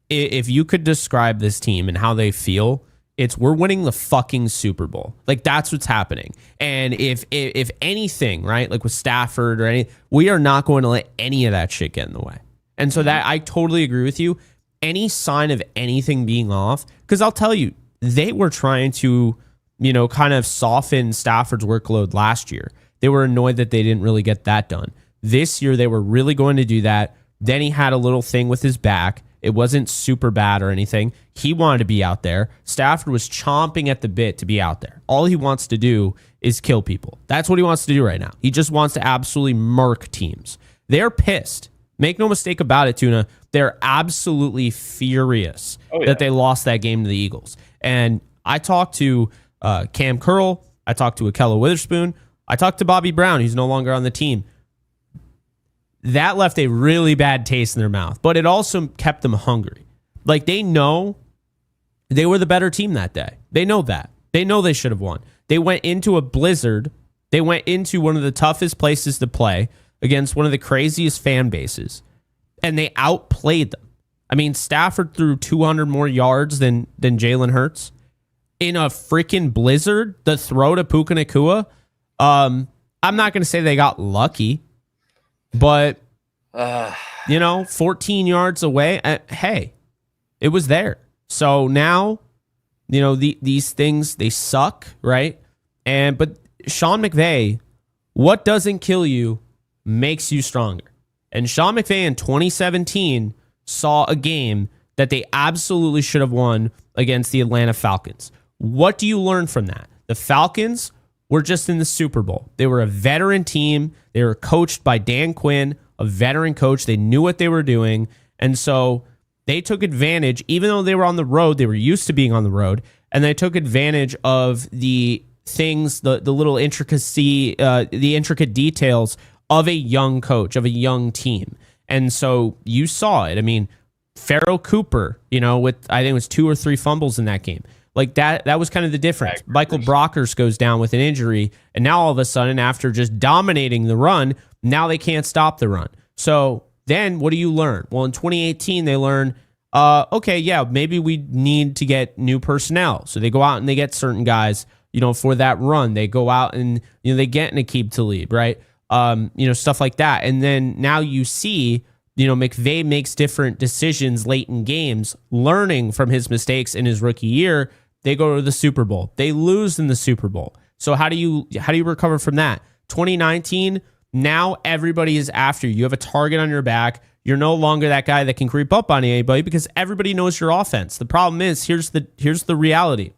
if you could describe this team and how they feel, it's we're winning the fucking Super Bowl. Like, that's what's happening. And if anything, right, like with Stafford or any, we are not going to let any of that shit get in the way. And so that I totally agree with you. Any sign of anything being off, because I'll tell you, they were trying to, kind of soften Stafford's workload last year. They were annoyed that they didn't really get that done. This year, they were really going to do that. Then he had a little thing with his back. It wasn't super bad or anything. He wanted to be out there. Stafford was chomping at the bit to be out there. All he wants to do is kill people. That's what he wants to do right now. He just wants to absolutely murk teams. They're pissed. Make no mistake about it, Tuna. They're absolutely furious that they lost that game to the Eagles. And I talked to Cam Curl. I talked to Akella Witherspoon. I talked to Bobby Brown, who's no longer on the team. That left a really bad taste in their mouth, but it also kept them hungry. Like, they know they were the better team that day. They know that. They know they should have won. They went into a blizzard. They went into one of the toughest places to play against one of the craziest fan bases, and they outplayed them. I mean, Stafford threw 200 more yards than Jalen Hurts in a freaking blizzard. The throw to Puka Nacua, I'm not going to say they got lucky, but 14 yards away. Hey, it was there. So now, these things, they suck, right? But Sean McVay, what doesn't kill you makes you stronger. And Sean McVay in 2017 saw a game that they absolutely should have won against the Atlanta Falcons. What do you learn from that? The Falcons were just in the Super Bowl. They were a veteran team. They were coached by Dan Quinn, a veteran coach. They knew what they were doing. And so they took advantage, even though they were on the road, they were used to being on the road, and they took advantage of the things, the little intricacy, the intricate details of a young coach, of a young team. And so you saw it. I mean, Farrell Cooper, with I think it was 2 or 3 fumbles in that game. Like that was kind of the difference. Michael Brockers goes down with an injury, and now all of a sudden, after just dominating the run, now they can't stop the run. So then what do you learn? Well, in 2018, they learn, okay, yeah, maybe we need to get new personnel. So they go out and they get certain guys, for that run. They go out and, they get Aqib Talib, right? Stuff like that. And then now you see, McVay makes different decisions late in games, learning from his mistakes in his rookie year. They go to the Super Bowl. They lose in the Super Bowl. So how do you recover from that? 2019, now everybody is after you. You have a target on your back. You're no longer that guy that can creep up on anybody because everybody knows your offense. The problem is, here's the reality.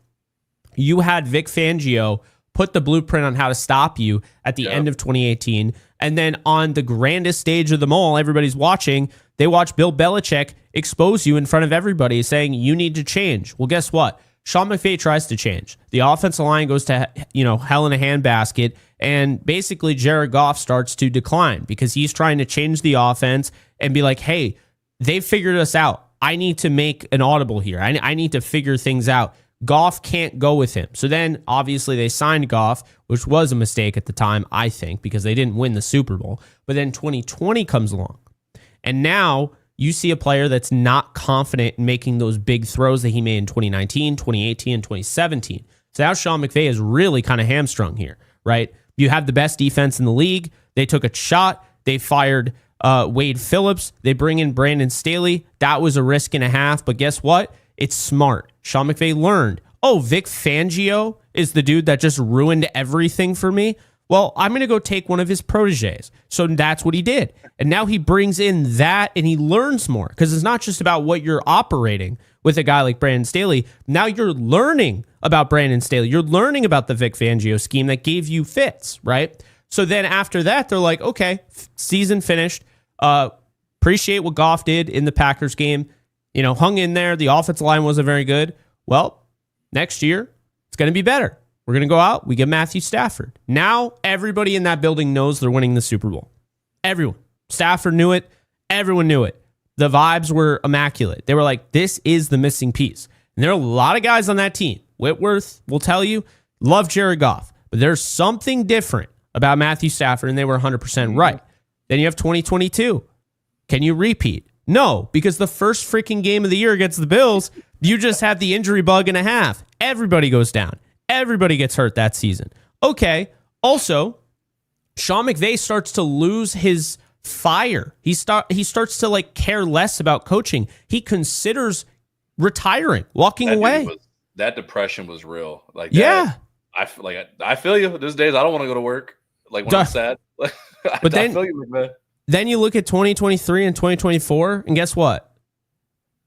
You had Vic Fangio put the blueprint on how to stop you at the end of 2018. And then on the grandest stage of them all, everybody's watching. They watch Bill Belichick expose you in front of everybody saying you need to change. Well, guess what? Sean McVay tries to change. The offensive line goes to, hell in a handbasket. And basically Jared Goff starts to decline because he's trying to change the offense and be like, hey, they've figured us out. I need to make an audible here. I need to figure things out. Goff can't go with him. So then obviously they signed Goff, which was a mistake at the time, I think, because they didn't win the Super Bowl. But then 2020 comes along. And now you see a player that's not confident in making those big throws that he made in 2019, 2018, and 2017. So now Sean McVay is really kind of hamstrung here, right? You have the best defense in the league. They took a shot. They fired Wade Phillips. They bring in Brandon Staley. That was a risk and a half. But guess what? It's smart. Sean McVay learned, Vic Fangio is the dude that just ruined everything for me. Well, I'm going to go take one of his proteges. So that's what he did. And now he brings in that and he learns more because it's not just about what you're operating with a guy like Brandon Staley. Now you're learning about Brandon Staley. You're learning about the Vic Fangio scheme that gave you fits, right? So then after that, they're like, okay, season finished. Appreciate what Goff did in the Packers game. Hung in there. The offensive line wasn't very good. Well, next year, it's going to be better. We're going to go out. We get Matthew Stafford. Now, everybody in that building knows they're winning the Super Bowl. Everyone. Stafford knew it. Everyone knew it. The vibes were immaculate. They were like, this is the missing piece. And there are a lot of guys on that team. Whitworth will tell you, love Jared Goff. But there's something different about Matthew Stafford, and they were 100% right. Then you have 2022. Can you repeat? No, because the first freaking game of the year against the Bills, you just have the injury bug and a half. Everybody goes down. Everybody gets hurt that season. Okay. Also, Sean McVay starts to lose his fire. He starts to care less about coaching. He considers retiring, walking away. That depression was real. I feel you. These days I don't want to go to work. When I'm sad. But I feel you, man. Then you look at 2023 and 2024, and guess what?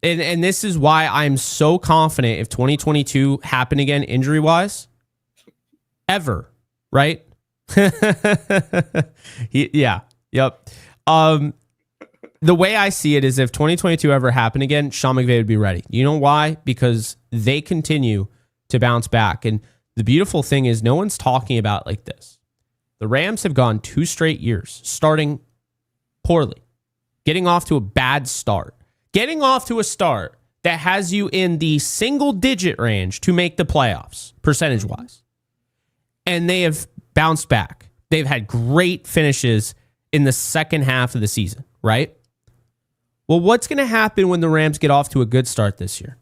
And this is why I'm so confident if 2022 happened again injury-wise, ever, right? Yeah, yep. The way I see it is if 2022 ever happened again, Sean McVay would be ready. You know why? Because they continue to bounce back. And the beautiful thing is no one's talking about like this. The Rams have gone 2 straight years starting poorly, getting off to a bad start, getting off to a start that has you in the single-digit range to make the playoffs, percentage-wise. And they have bounced back. They've had great finishes in the second half of the season, right? Well, what's going to happen when the Rams get off to a good start this year?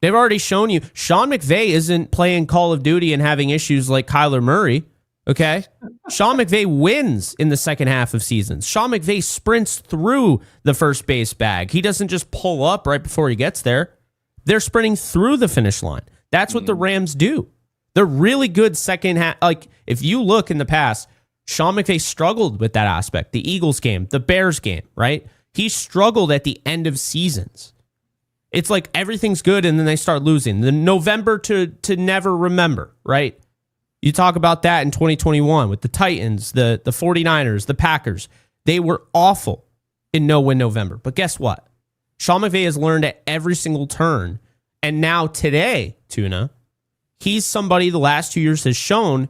They've already shown you Sean McVay isn't playing Call of Duty and having issues like Kyler Murray, okay? Sean McVay wins in the second half of seasons. Sean McVay sprints through the first base bag. He doesn't just pull up right before he gets there. They're sprinting through the finish line. That's what the Rams do. They're really good second half. Like, if you look in the past, Sean McVay struggled with that aspect. The Eagles game, the Bears game, right? He struggled at the end of seasons. It's like everything's good and then they start losing. The November to never remember, right? You talk about that in 2021 with the Titans, the 49ers, the Packers. They were awful in no-win November. But guess what? Sean McVay has learned at every single turn. And now today, Tuna, he's somebody the last 2 years has shown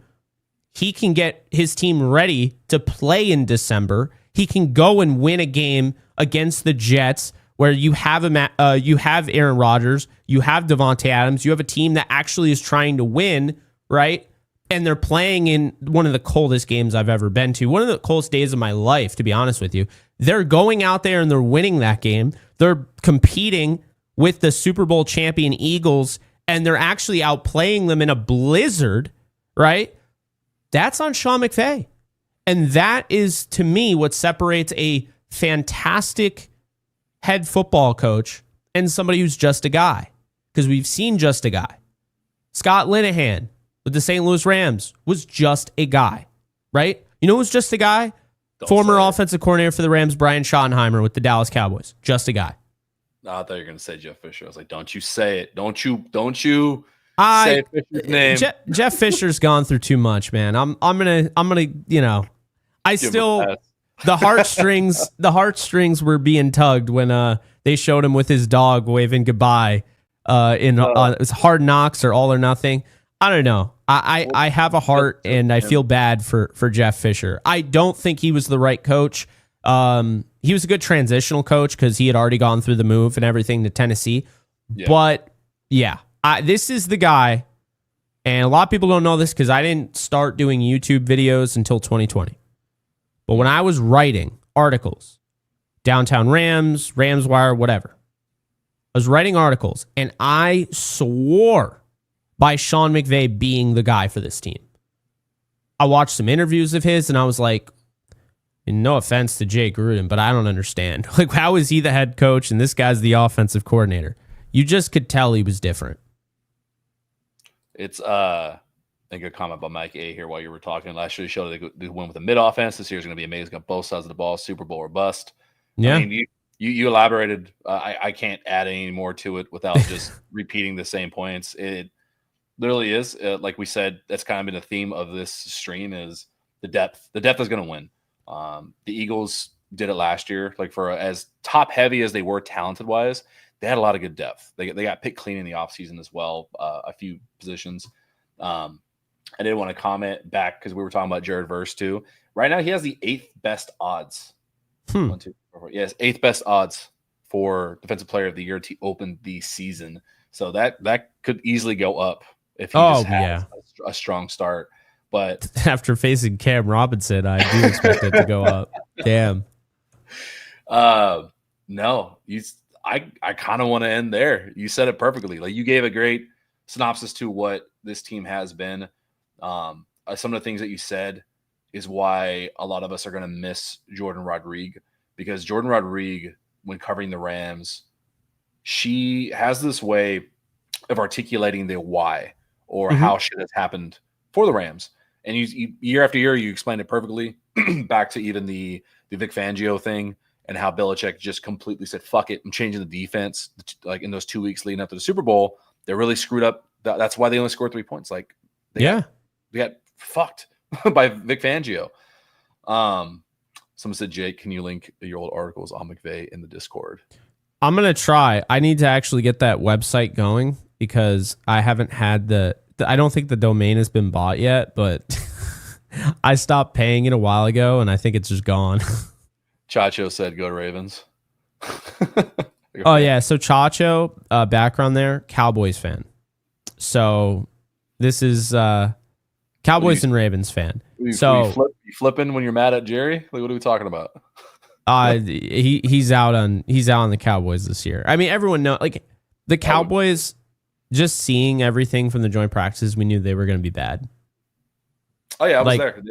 he can get his team ready to play in December. He can go and win a game against the Jets where you have Aaron Rodgers, you have Devontae Adams, you have a team that actually is trying to win, right? And they're playing in one of the coldest games I've ever been to, one of the coldest days of my life, to be honest with you. They're going out there and they're winning that game. They're competing with the Super Bowl champion Eagles, and they're actually outplaying them in a blizzard, right? That's on Sean McVay. And that is, to me, what separates a fantastic head football coach and somebody who's just a guy. Because we've seen just a guy. Scott Linehan with the St. Louis Rams was just a guy, right? You know who's just a guy? Former offensive coordinator for the Rams, Brian Schottenheimer with the Dallas Cowboys. Just a guy. No, I thought you were going to say Jeff Fisher. I was like, don't you say it. Don't you say Fisher's name. Jeff Fisher's gone through too much, man. I'm gonna, you know, the heartstrings were being tugged when they showed him with his dog waving goodbye in it's Hard Knocks or All or Nothing. I don't know. I have a heart and I feel bad for Jeff Fisher. I don't think he was the right coach. He was a good transitional coach because he had already gone through the move and everything to Tennessee. Yeah. But yeah, this is the guy, and a lot of people don't know this because I didn't start doing YouTube videos until 2020. But when I was writing articles, Downtown Rams, Rams Wire, whatever, I was writing articles, and I swore by Sean McVay being the guy for this team. I watched some interviews of his, and I was like, and no offense to Jay Gruden, but I don't understand. Like, how is he the head coach and this guy's the offensive coordinator? You just could tell he was different. It's I think a comment by Mike A here while you were talking. Last year they showed they went with a mid offense. This year's going to be amazing on both sides of the ball. Super Bowl or bust. Yeah. I mean, you elaborated. I can't add any more to it without just repeating the same points. It literally is like we said. That's kind of been the theme of this stream is the depth. The depth is going to win. The Eagles did it last year. Like for as top heavy as they were talented wise, they had a lot of good depth. They got picked clean in the offseason as well, a few positions. I did want to comment back because we were talking about Jared Verse too. Right now, he has the 8th best odds. 1, 2, 3, 4. Yes, 8th best odds for Defensive Player of the Year to open the season. So that could easily go up if he just has a strong start. But after facing Cam Robinson, I do expect it to go up. Damn. No, I kind of want to end there. You said it perfectly. Like you gave a great synopsis to what this team has been. Some of the things that you said is why a lot of us are going to miss Jordan Rodrigue, because Jordan Rodrigue, when covering the Rams, she has this way of articulating the why or how shit has happened for the Rams. And you year after year, you explained it perfectly back to even the Vic Fangio thing and how Belichick just completely said, fuck it, I'm changing the defense. Like in those 2 weeks leading up to the Super Bowl, they really screwed up. That's why they only scored 3 points. Like, they got fucked by Vic Fangio. Someone said, Jake, can you link your old articles on McVay in the Discord? I'm going to try. I need to actually get that website going because I haven't had I don't think the domain has been bought yet, but I stopped paying it a while ago and I think it's just gone. Chacho said, go Ravens. Oh, yeah. So Chacho, background there, Cowboys fan. So this is Cowboys and Ravens fan. You You flipping when you're mad at Jerry? Like, what are we talking about? He's out on the Cowboys this year. I mean, everyone know like the Cowboys. Just seeing everything from the joint practices, we knew they were going to be bad. Oh yeah, I was there.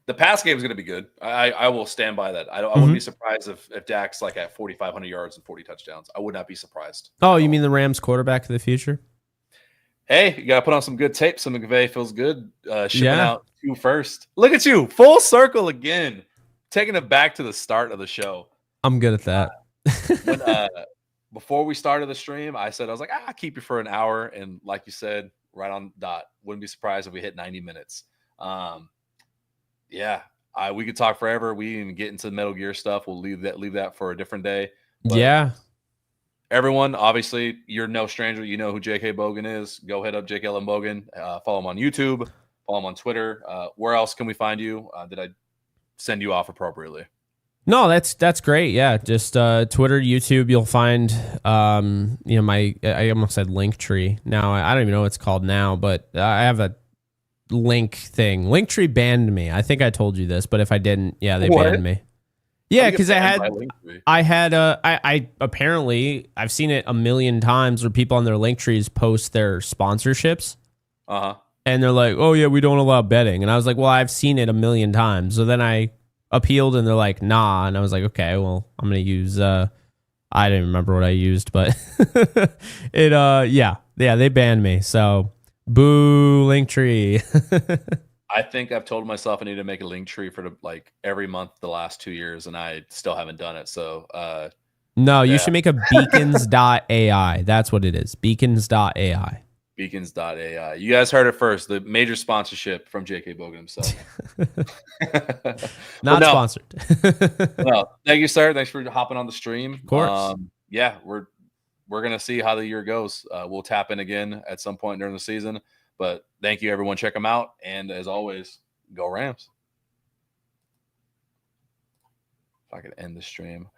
The pass game is going to be good. I will stand by that. I wouldn't be surprised if Dak's like at 4,500 yards and 40 touchdowns. I would not be surprised. Oh, you mean the Rams quarterback of the future? Hey, you got to put on some good tape. Some McVay feels good. Shipping out 2 first. Look at you, full circle again, taking it back to the start of the show. I'm good at that. Before we started the stream, I said, I was like, I'll keep you for an hour. And like you said, right on dot. Wouldn't be surprised if we hit 90 minutes. Yeah, we could talk forever. We even get into the Metal Gear stuff. We'll leave that for a different day. But yeah. Everyone, obviously, you're no stranger. You know who J.K. Bogan is. Go hit up Jake Ellenbogen. Follow him on YouTube. Follow him on Twitter. Where else can we find you? Did I send you off appropriately? No, that's great. Yeah, just Twitter, YouTube. You'll find, I almost said Linktree. Now I don't even know what it's called now, but I have a link thing. Linktree banned me. I think I told you this, but if I didn't, yeah, they banned me. Yeah, because I apparently I've seen it a million times where people on their Linktrees post their sponsorships. And they're like, oh yeah, we don't allow betting, and I was like, well, I've seen it a million times. So then I appealed and they're like, nah, and I was like, okay, well, I'm gonna use I didn't remember what I used, but they banned me, so boo Linktree. I think I've told myself I need to make a Linktree for every month the last 2 years, and I still haven't done it. So no, you should make a beacons.ai. That's what it is. Beacons.ai. Beacons.ai. You guys heard it first. The major sponsorship from J.K. Bogan himself. Not sponsored. No, thank you, sir. Thanks for hopping on the stream. Of course. Yeah, we're gonna see how the year goes. We'll tap in again at some point during the season. But thank you, everyone. Check them out. And as always, go Rams. If I could end the stream.